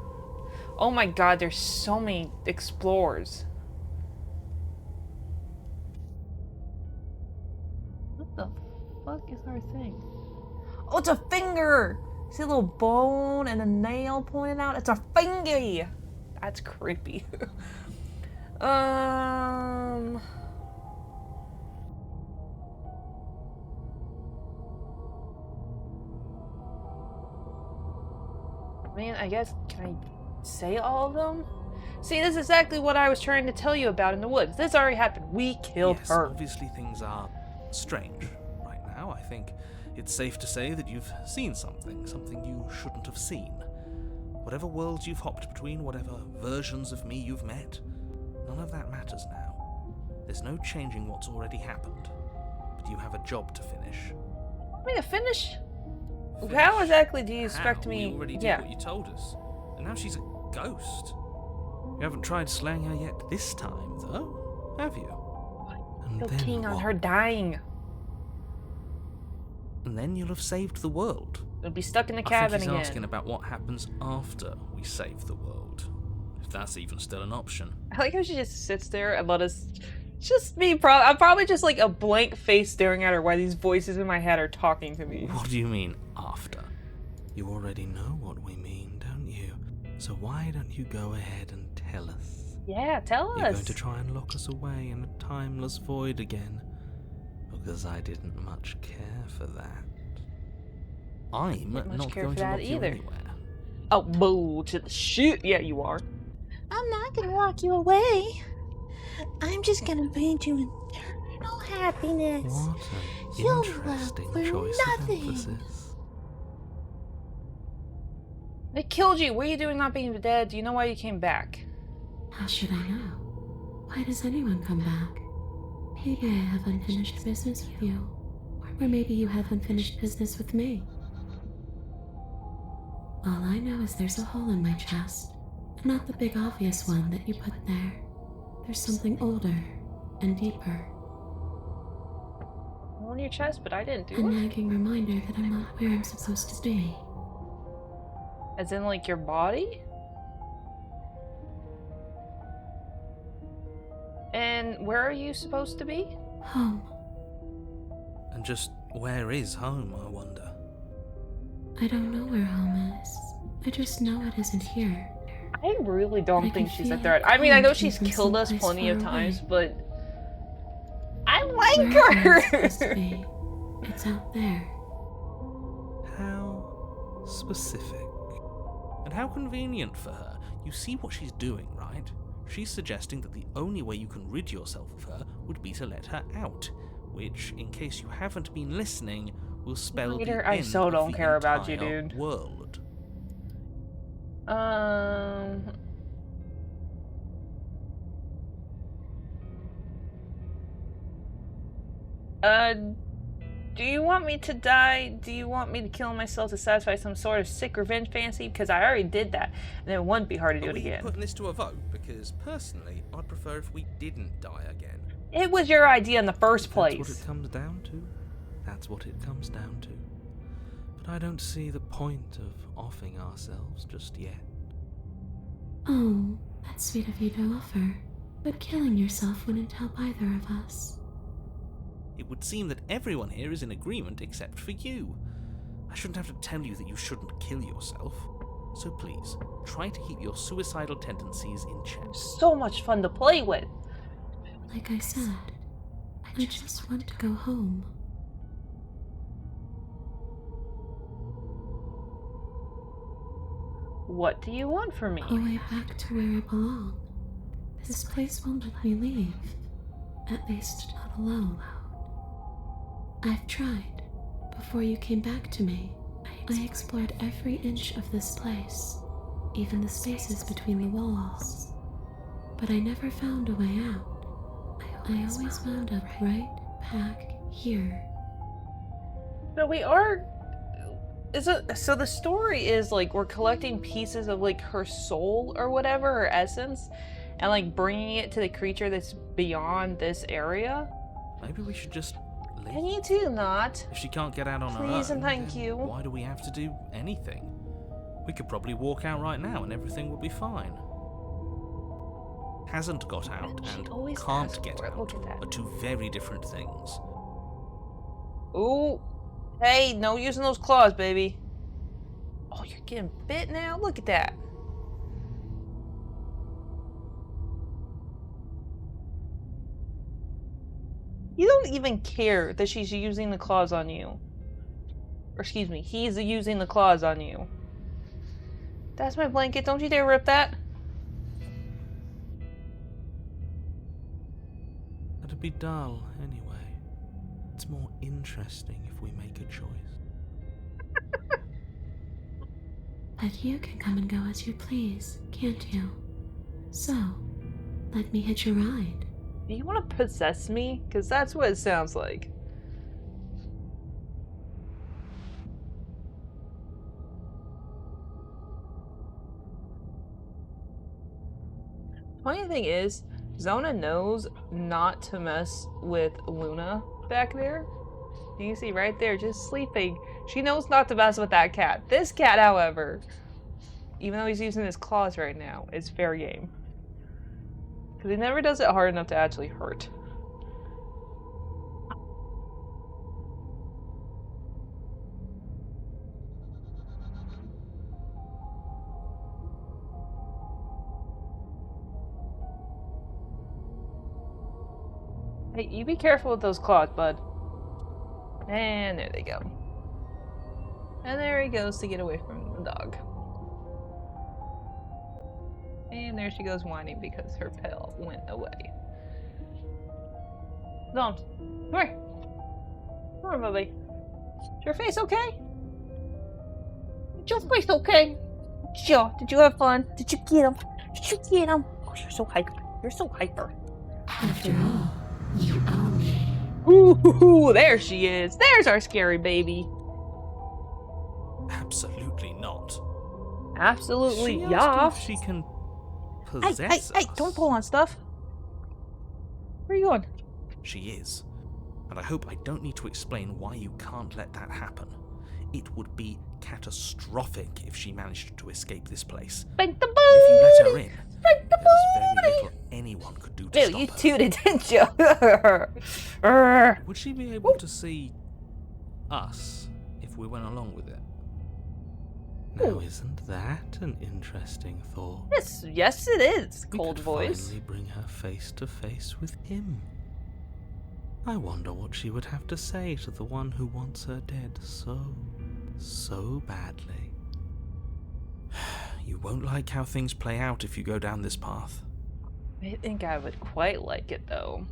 Oh my god, there's so many explorers. What the fuck is our thing? Oh, it's a finger! See a little bone and a nail pointing out? It's a fingy! That's creepy. Man, I guess, can I say all of them? See, this is exactly what I was trying to tell you about in the woods. This already happened. We killed her. Obviously things are strange right now. I think it's safe to say that you've seen something you shouldn't have seen. Whatever worlds you've hopped between, whatever versions of me you've met, none of that matters now. There's no changing what's already happened, but you have a job to finish. Want me to finish? How exactly do you expect me? You already did what you told us, and now she's a ghost. You haven't tried slaying her yet this time, though, have you? I'm still keen on her dying. And then you'll have saved the world. We'll be stuck in the I cabin think he's again. asking about what happens after we save the world, if that's even still an option. I like how she just sits there and let us. Just me, I'm probably just like a blank face staring at her while these voices in my head are talking to me. What do you mean, after? You already know what we mean, don't you? So why don't you go ahead and tell us? Yeah, tell us. You're going to try and lock us away in a timeless void again? Because I didn't much care for that. I'm not going to lock you anywhere. Oh, bullshit. Shit. Yeah, you are. I'm not gonna lock you away. I'm just gonna bring you eternal happiness. What an You'll interesting love for choice nothing. of emphasis. They killed you. What are you doing not being dead? Do you know why you came back? How should I know? Why does anyone come back? Maybe I have unfinished business with you. Or maybe you have unfinished business with me. All I know is there's a hole in my chest. Not the big obvious one that you put there. There's something older and deeper. On your chest, but I didn't do A it. nagging reminder that I'm not where I'm supposed to be. As in, like, your body? And where are you supposed to be? Home. And just where is home, I wonder? I don't know where home is. I just know it isn't here. I really don't I think can she's feel a threat. it I mean, I know coming she's from killed us someplace plenty of far times, away. but I like Wherever it's her. supposed to be. It's out there. How specific. And how convenient for her. You see what she's doing, right? She's suggesting that the only way you can rid yourself of her would be to let her out, which, in case you haven't been listening, will spell the Later, I end so of don't the care about you, entire dude. world. Do you want me to die? Do you want me to kill myself to satisfy some sort of sick revenge fantasy? Because I already did that, and it wouldn't be hard to do Are it we again. putting this to a vote? Because personally, I'd prefer if we didn't die again. It was your idea in the first place. That's what it comes down to. That's what it comes down to. But I don't see the point of offing ourselves just yet. Oh, that's sweet of you to offer. But killing yourself wouldn't help either of us. It would seem that everyone here is in agreement except for you. I shouldn't have to tell you that you shouldn't kill yourself. So please, try to keep your suicidal tendencies in check. So much fun to play with. Like I said, I just want to go home. What do you want from me? A way back to where I belong. This place won't let me leave. At least not alone. I've tried. Before you came back to me, I explored every inch of this place, even the spaces between the walls. But I never found a way out. I always wound up right back here. So we are... So the story is like we're collecting pieces of like her soul or whatever, her essence, and like bringing it to the creature that's beyond this area. Maybe we should just leave. Can you two not? If she can't get out on her own, Please and thank then you. Why do we have to do anything? We could probably walk out right now and everything would be fine. Hasn't got out She and always can't asks get for it. out Look at that. are two very different things. Ooh. Hey, no using those claws, baby. Oh, you're getting bit now? Look at that. You don't even care that she's using the claws on you. Or excuse me, he's using the claws on you. That's my blanket. Don't you dare rip that. It'd be dull anyway. It's more interesting if we make a choice. But you can come and go as you please, can't you? So, let me hitch a ride. Do you want to possess me? Because that's what it sounds like. Funny thing is, Zona knows not to mess with Luna back there. You can see right there, just sleeping. She knows not to mess with that cat. This cat, however, even though he's using his claws right now, is fair game. Because he never does it hard enough to actually hurt. Hey, you be careful with those claws, bud. And there they go. And there he goes to get away from the dog. And there she goes whining because her pail went away. Dom, come here. Come here, baby. Is your face okay? Is your face okay? Sure. Did you have fun? Did you get him? Did you get him? Oh, you're so hyper. You're so hyper. After all, you own me. Ooh, there she is. There's our scary baby. Absolutely not. Absolutely, She asked yeah. if she can Hey, possess hey, us. don't pull on stuff. Where are you going? She is. And I hope I don't need to explain why you can't let that happen. It would be catastrophic if she managed to escape this place. Spank the booty! If you let her in, Spank the there's very booty! little anyone could do to Ew, stop you her. tooted, didn't you? Would she be able to see us if we went along with it? Now, isn't that an interesting thought? Yes, it is. We Cold could voice. finally bring her face to face with him. I wonder what she would have to say to the one who wants her dead so badly. You won't like how things play out if you go down this path. I think I would quite like it though.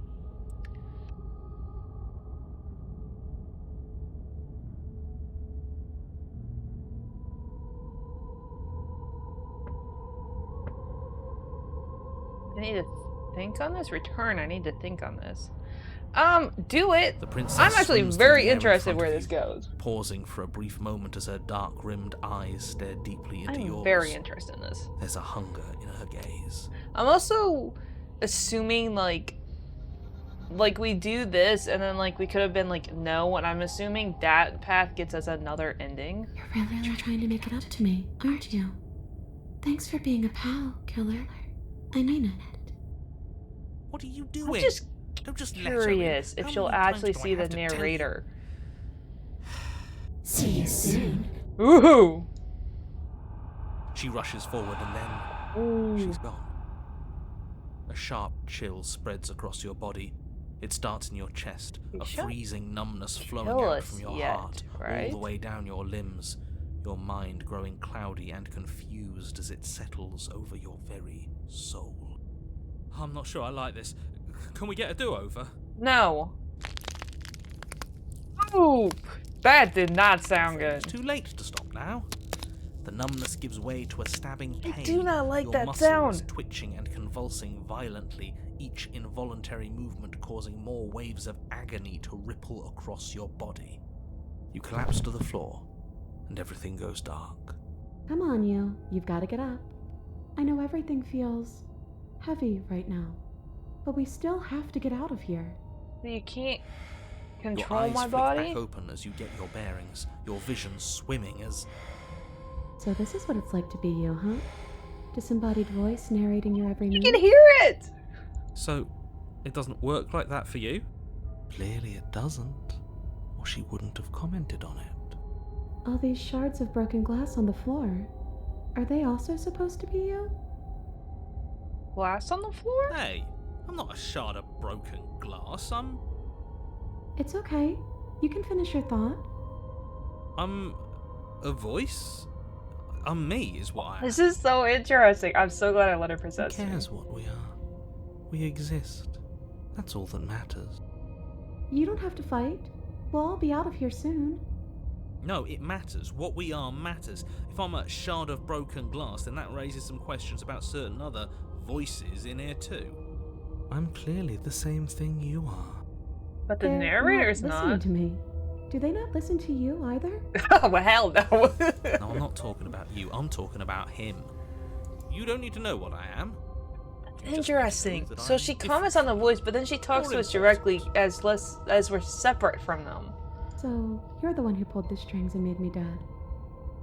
I need to think on this. Return. I need to think on this. Do it. The princess I'm actually swims through very the air in interested front where of this you, goes. pausing for a brief moment as her dark-rimmed eyes stare deeply into I'm yours. very interested in this. There's a hunger in her gaze. I'm also assuming like we do this and then like we could have been like no, and I'm assuming that path gets us another ending. You're really trying to make it up to me, aren't you? Thanks for being a pal, killer. I mean it. What are you doing? I'm just Don't just let her in. curious if How she'll many times actually do I see the have to tell you? narrator. See you soon. Ooh. She rushes forward and then Ooh. she's gone. A sharp chill spreads across your body. It starts in your chest, You a shan't freezing numbness flowing kill out us from your yet, heart, right? all the way down your limbs, your mind growing cloudy and confused as it settles over your very soul. I'm not sure I like this. Can we get a do-over? No. Ooh, that did not sound good. It's too late to stop now. The numbness gives way to a stabbing pain. I do not like Your that muscles sound. twitching and convulsing violently, each involuntary movement causing more waves of agony to ripple across your body. You collapse to the floor, and everything goes dark. Come on, you. You've got to get up. I know everything feels heavy right now, but we still have to get out of here. You can't Your control eyes my flick body? back open as you get your bearings, your vision swimming as... So this is what it's like to be you, huh? Disembodied voice narrating your every You move? can hear it! So, it doesn't work like that for you? Clearly it doesn't, or she wouldn't have commented on it. All these shards of broken glass on the floor. Are they also supposed to be you? Glass on the floor? Hey, I'm not a shard of broken glass, I'm It's okay. You can finish your thought. a voice? I'm me, is what I am. This is so interesting. I'm so glad I let her Who possess me. cares what we are? We exist. That's all that matters. You don't have to fight. We'll all be out of here soon. No, it matters. What we are matters. If I'm a shard of broken glass, then that raises some questions about certain other voices in here too. I'm clearly the same thing you are. But the They're narrator's listening not. to me. Do they not listen to you either? Oh, well, hell no. No, I'm not talking about you. I'm talking about him. You don't need to know what I am. You just Interesting. need to know that So I'm she different comments on the from voice, but then she talks More to us important. directly as we're separate from them. So, you're the one who pulled the strings and made me dead.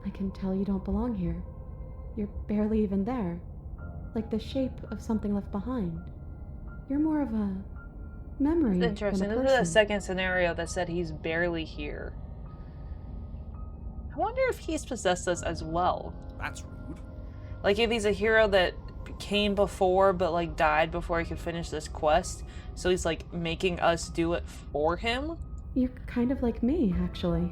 I can tell you don't belong here. You're barely even there. Like the shape of something left behind. You're more of a memory It's interesting. than a This is the person. second scenario that said he's barely here. I wonder if he's possessed us as well. That's rude. Like if he's a hero that came before but like died before he could finish this quest. So he's like making us do it for him. You're kind of like me, actually.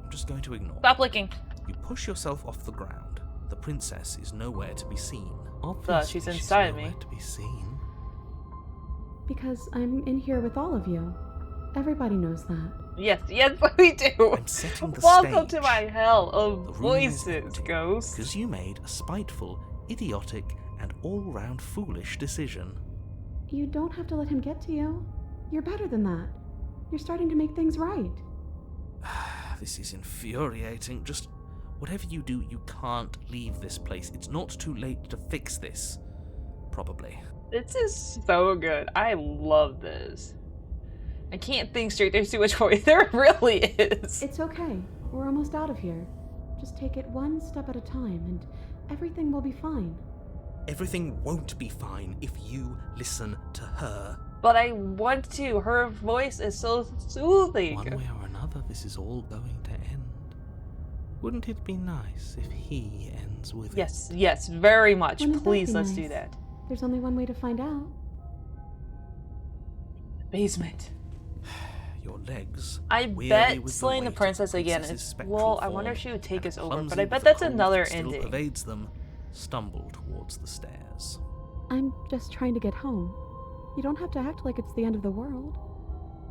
I'm just going to ignore. Stop licking. You push yourself off the ground. The princess is nowhere to be seen. Obviously, Duh, she's inside nowhere me. to be seen. Because I'm in here with all of you. Everybody knows that. Yes, yes, we do. I'm setting the Welcome stage. to my hell of The room is voices, empty, ghost. Because you made a spiteful, idiotic, and all-round foolish decision. You don't have to let him get to you. You're better than that. You're starting to make things right. This is infuriating. Just whatever you do, you can't leave this place. It's not too late to fix this. Probably. This is so good. I love this. I can't think straight. There's too much for you. There really is. It's okay. We're almost out of here. Just take it one step at a time, and everything will be fine. Everything won't be fine if you listen to her. But I want to. Her voice is so soothing. One way or another, this is all going to end. Wouldn't it be nice if he ends with Yes, yes, very much. Wouldn't that Please, be let's nice? do that. There's only one way to find out. Basement. your legs? I weary bet with slaying the weight of princess again princess's is. spectral Well, I wonder form, if she would take and us over, clumsy but I with bet the that's cold another that still ending. pervades them, stumble towards the stairs. I'm just trying to get home. You don't have to act like it's the end of the world.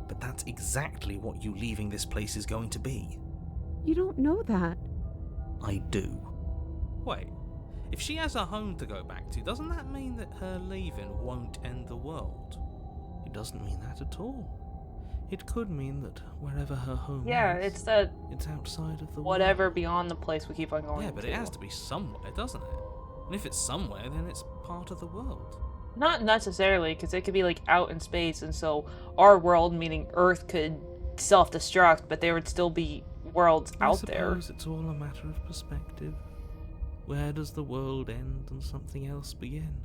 But that's exactly what you leaving this place is going to be. You don't know that. I do. Wait, if she has a home to go back to, doesn't that mean that her leaving won't end the world? It doesn't mean that at all. It could mean that wherever her home Yeah, is, it's that it's outside of the whatever world. beyond the place we keep on going Yeah, but to. it has to be somewhere, doesn't it? And if it's somewhere, then it's part of the world. Not necessarily, because it could be like out in space, and so our world, meaning Earth, could self-destruct, but there would still be worlds out there. I suppose it's all a matter of perspective. Where does the world end and something else begin?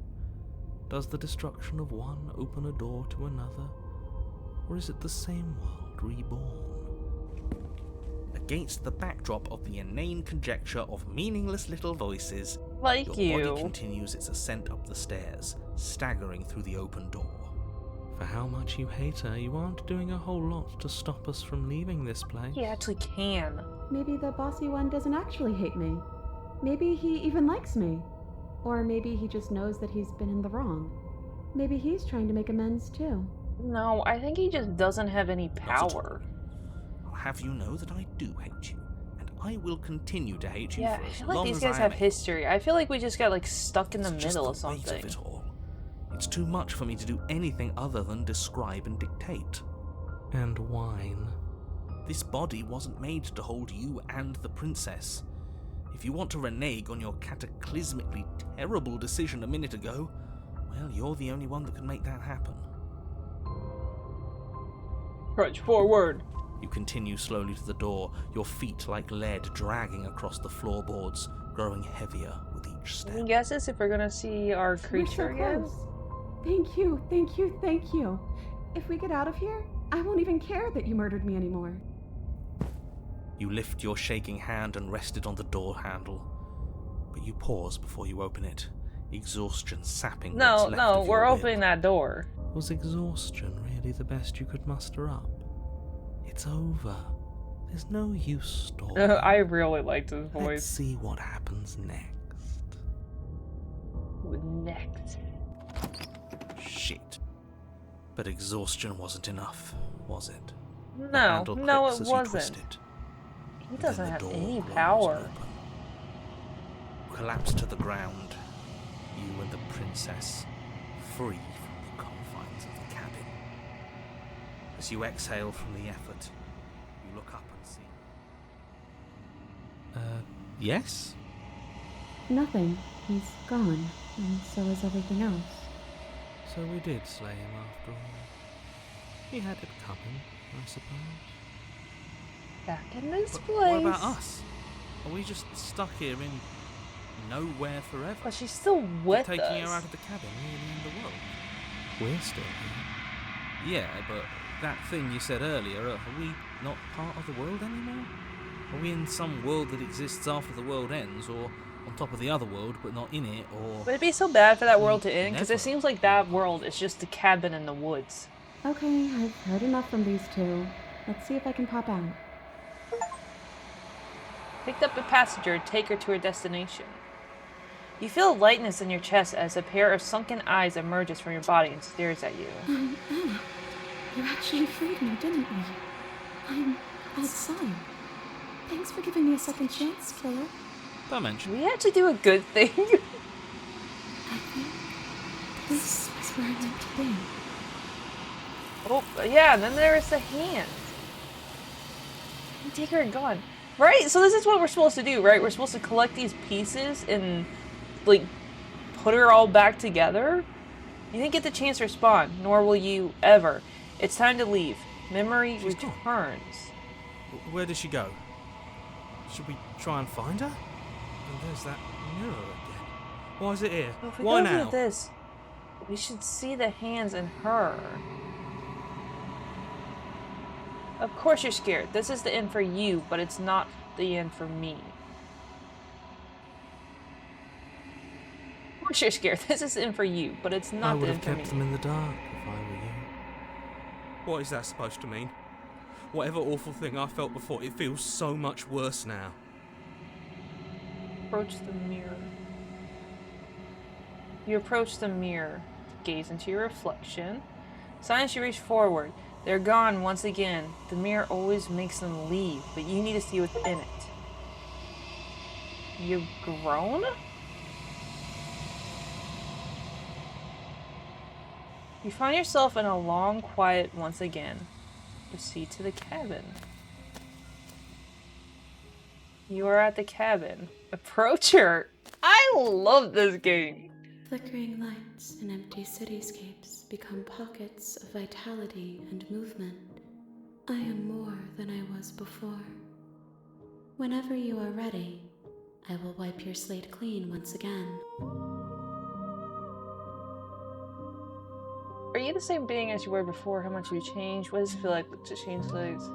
Does the destruction of one open a door to another? Or is it the same world reborn? Against the backdrop of the inane conjecture of meaningless little voices, Like your you. body continues its ascent up the stairs, staggering through the open door. For how much you hate her, you aren't doing a whole lot to stop us from leaving this place. He actually can. Maybe the bossy one doesn't actually hate me. Maybe he even likes me. Or maybe he just knows that he's been in the wrong. Maybe he's trying to make amends too. No, I think he just doesn't have any Not at all. power. have you know that I do hate you, and I will continue to hate you Yeah, for I as feel long like these as guys I have am able. history. I feel like we just got like stuck in the It's just middle of the weight something. of it all. It's too much for me to do anything other than describe and dictate. And whine. This body wasn't made to hold you and the princess. If you want to renege on your cataclysmically terrible decision a minute ago, well, you're the only one that can make that happen. Crunch forward. You continue slowly to the door, your feet like lead dragging across the floorboards, growing heavier with each step. Any guesses if we're gonna see our We're creature so again? close. Thank you, thank you, thank you. If we get out of here, I won't even care that you murdered me anymore. You lift your shaking hand and rest it on the door handle, but you pause before you open it, exhaustion sapping No, what's left no, of we're your opening will. that door. Was exhaustion really the best you could muster up? It's over. There's no use stalling. I really liked his Let's voice. see what happens next. Next. Shit. But exhaustion wasn't enough, was it? The No, handle no, clicks it as you twist wasn't. it. He Then doesn't the have door any rolls power. open. You collapse to the ground, you and the princess, free from the confines of the cabin. As you exhale from the effort, you look up and see... yes? Nothing. He's gone, and so is everything else. So we did slay him after all. He had it coming, I suppose. Back in this But place. what about us? Are we just stuck here in nowhere forever? But she's still with Taking us. her out of the cabin, nearly in the world. We're still here. Yeah, but that thing you said earlier, are we not part of the world anymore? Are we in some world that exists after the world ends, or on top of the other world but not in it, or... Would it be so bad for that world to end? Because Never. it seems like that world is just the cabin in the woods. Okay, I've heard enough from these two. Let's see if I can pop out. Picked up a passenger, take her to her destination. You feel a lightness in your chest as a pair of sunken eyes emerges from your body and stares at you. Anna, you actually freed me, didn't you? I'm outside. Thanks for giving me a second chance, killer. Don't mention it. We had to do a good thing. I think this is where I meant to be. Oh, yeah, and then there is the hand. Take her and gone. Right? So this is what we're supposed to do, right? We're supposed to collect these pieces and, like, put her all back together? You didn't get the chance to respond, nor will you ever. It's time to leave. Memory She's gone. returns. Where did she go? Should we try and find her? And there's that mirror again. Why is it here? Well, if we Why go now? do this, we should see the hands in her. Of course you're scared. This is the end for you, but it's not the end for me. Of course you're scared. This is the end for you, but it's I not would the have end for me. kept them in the dark if I were you. What is that supposed to mean? Whatever awful thing I felt before, it feels so much worse now. Approach the mirror. You approach the mirror, gaze into your reflection. Science, you reach forward. They're gone once again. The mirror always makes them leave, but you need to see what's in it. You've grown? You find yourself in a long quiet once again. Proceed to the cabin. You are at the cabin. Approach her. I love this game. Flickering lights and empty cityscapes become pockets of vitality and movement. I am more than I was before. Whenever you are ready, I will wipe your slate clean once again. Are you the same being as you were before? How much you changed? What does it feel like to change legs?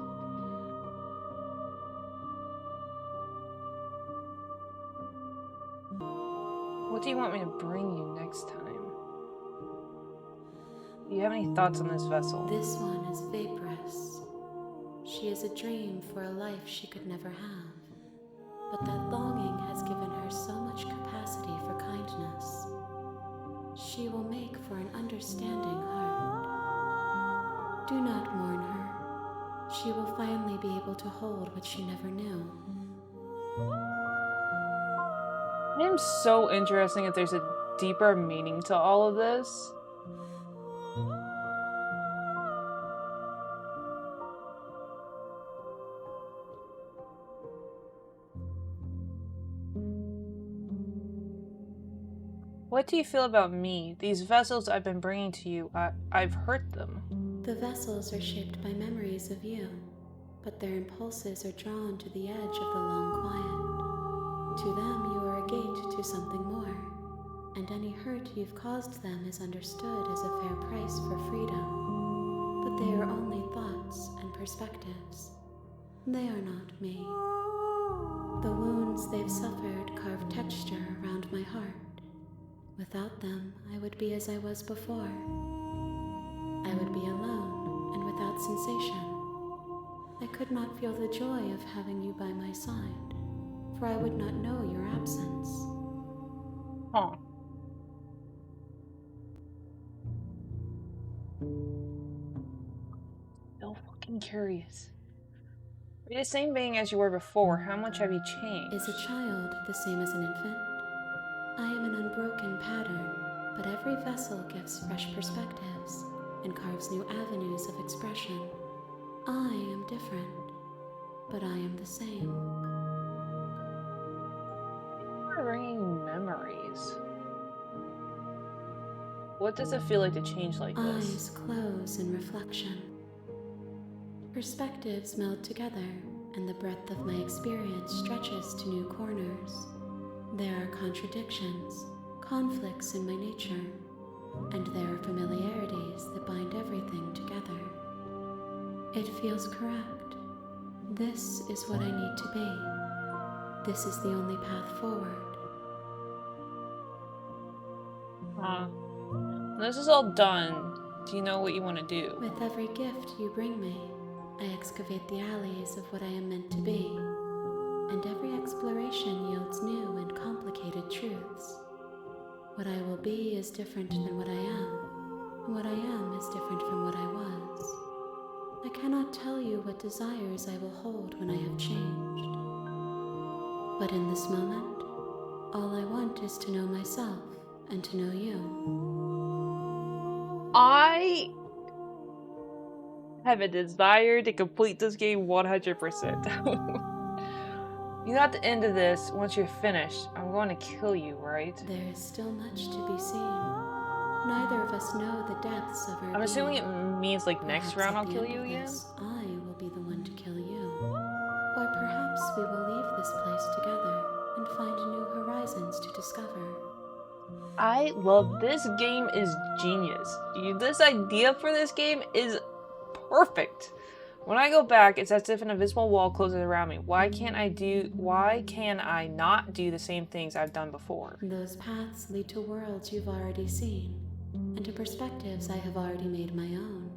What do you want me to bring you next time? Do you have any thoughts on this vessel? This one is vaporous. She is a dream for a life she could never have. But that longing has given her so much capacity for kindness. She will make for an understanding heart. Do not mourn her. she will finally be able to hold what she never knew. I am so interesting if there's a deeper meaning to all of this. What do you feel about me? These vessels I've been bringing to you, I've hurt them. The vessels are shaped by memories of you, but their impulses are drawn to the edge of the long quiet. To them, you are a gate to something more, and any hurt you've caused them is understood as a fair price for freedom. But they are only thoughts and perspectives. They are not me. The wounds they've suffered carve texture around my heart. Without them, I would be as I was before. I would be alone and without sensation. I could not feel the joy of having you by my side, for I would not know your absence. Huh. So fucking curious. Are you the same being as you were before? How much have you changed? Is a child the same as an infant? I am an unbroken pattern, but every vessel gives fresh perspectives and carves new avenues of expression. I am different, but I am the same. You're bringing memories. What does it feel like to change like this? Eyes close in reflection. Perspectives meld together, and the breadth of my experience stretches to new corners. There are contradictions, conflicts in my nature, and there are familiarities that bind everything together. It feels correct. This is what I need to be. This is the only path forward. When this is all done, do you know what you want to do? With every gift you bring me, I excavate the alleys of what I am meant to be, and every exploration yields new and complicated truths. What I will be is different than what I am, and what I am is different from what I was. I cannot tell you what desires I will hold when I have changed. But in this moment, all I want is to know myself and to know you. I have a desire to complete this game 100%. You know, at the end of this, once you're finished, I'm going to kill you, right? There is still much to be seen. Neither of us know the depths of our I'm assuming it being. means like next Perhaps round at I'll the kill end you of again? this, I will be the one to kill you. Or perhaps we will leave this place together and find new horizons to discover. I love this game is genius. This idea for this game is perfect. When I go back, it's as if an invisible wall closes around me. Why can I not do the same things I've done before? Those paths lead to worlds you've already seen, and to perspectives I have already made my own.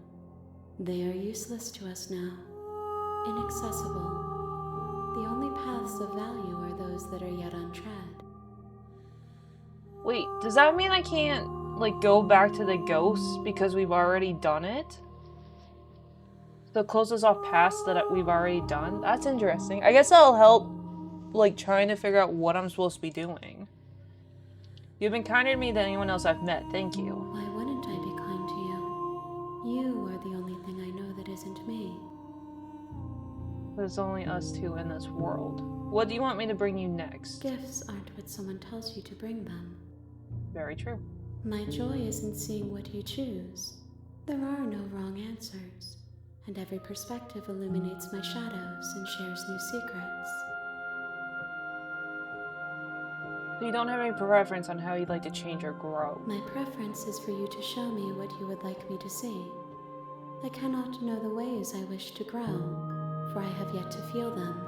They are useless to us now, inaccessible. The only paths of value are those that are yet untread. Wait, does that mean I can't, like, go back to the ghosts because we've already done it? So it closes off paths that we've already done? That's interesting. I guess that'll help, like, trying to figure out what I'm supposed to be doing. You've been kinder to me than anyone else I've met. Thank you. Why wouldn't I be kind to you? You are the only thing I know that isn't me. There's only us two in this world. What do you want me to bring you next? Gifts aren't what someone tells you to bring them. Very true. My joy is in seeing what you choose. There are no wrong answers, and every perspective illuminates my shadows and shares new secrets. So you don't have any preference on how you'd like to change or grow? My preference is for you to show me what you would like me to see. I cannot know the ways I wish to grow, for I have yet to feel them.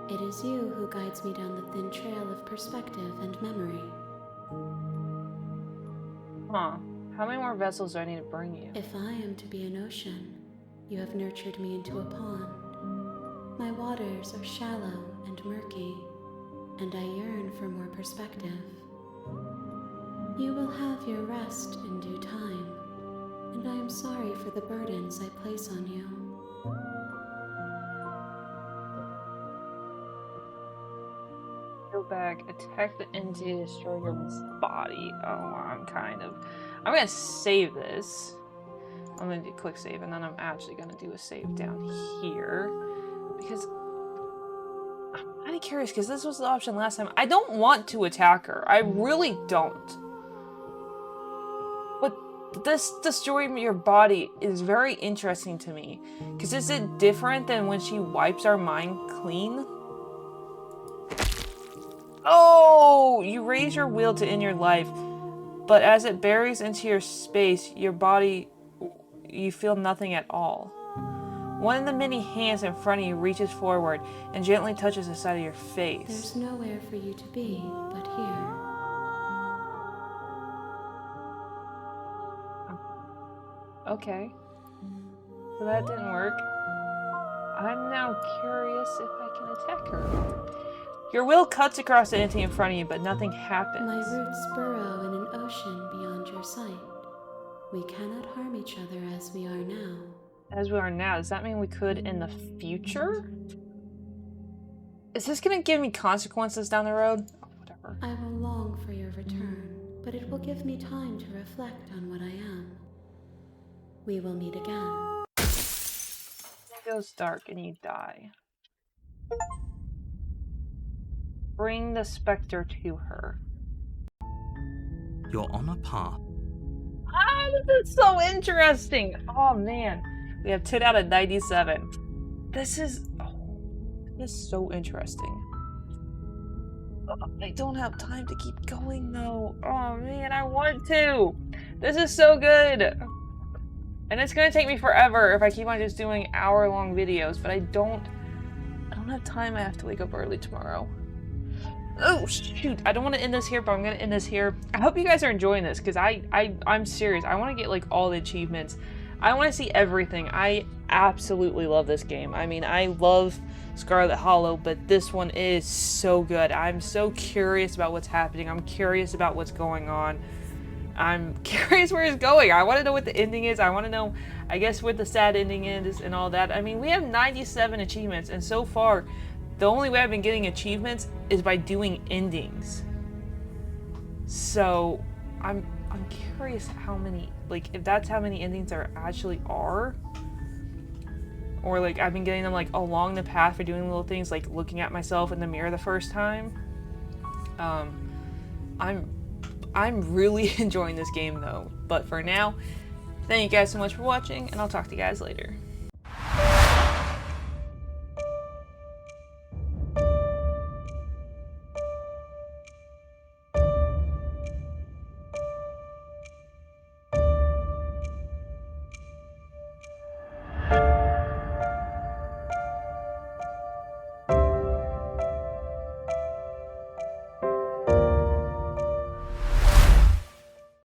It is you who guides me down the thin trail of perspective and memory. Huh. How many more vessels do I need to bring you? If I am to be an ocean, you have nurtured me into a pond. My waters are shallow and murky, and I yearn for more perspective. You will have your rest in due time, and I am sorry for the burdens I place on you. Go back, attack the entity, destroy your body. Oh, I'm gonna save this. I'm gonna do click save, and then I'm actually gonna do a save down here. Because I'm kind of curious, because this was the option last time. I don't want to attack her. I really don't. But this destroying your body is very interesting to me. Because is it different than when she wipes our mind clean? Oh! You raise your will to end your life, but as it buries into your space, your body, you feel nothing at all. One of the many hands in front of you reaches forward and gently touches the side of your face. There's nowhere for you to be but here. Okay. So that didn't work. I'm now curious if I can attack her. Your will cuts across the entity in front of you, but nothing happens. My roots burrow in an ocean beyond your sight. We cannot harm each other as we are now. As we are now, does that mean we could in the future? Is this gonna give me consequences down the road? Oh, whatever. I will long for your return, but it will give me time to reflect on what I am. We will meet again. It goes dark and you die. Bring the specter to her. You're on a path. Ah, this is so interesting. Oh man, we have 10 out of 97. This is so interesting. I don't have time to keep going though. Oh man, I want to. This is so good. And it's gonna take me forever if I keep on just doing hour-long videos, but I don't have time. I have to wake up early tomorrow. Oh shoot, I don't want to end this here, but I'm gonna end this here. I hope you guys are enjoying this, because I'm serious. I want to get like all the achievements. I want to see everything. I absolutely love this game. I mean, I love Scarlet Hollow, but this one is so good. I'm so curious about what's happening. I'm curious about what's going on. I'm curious where it's going. I want to know what the ending is. I want to know, I guess, what the sad ending is and all that. I mean, we have 97 achievements, and so far, the only way I've been getting achievements is by doing endings. So, I'm curious how many, like, if that's how many endings there actually are. Or, like, I've been getting them, like, along the path for doing little things, like looking at myself in the mirror the first time. I'm really enjoying this game, though. But for now, thank you guys so much for watching, and I'll talk to you guys later.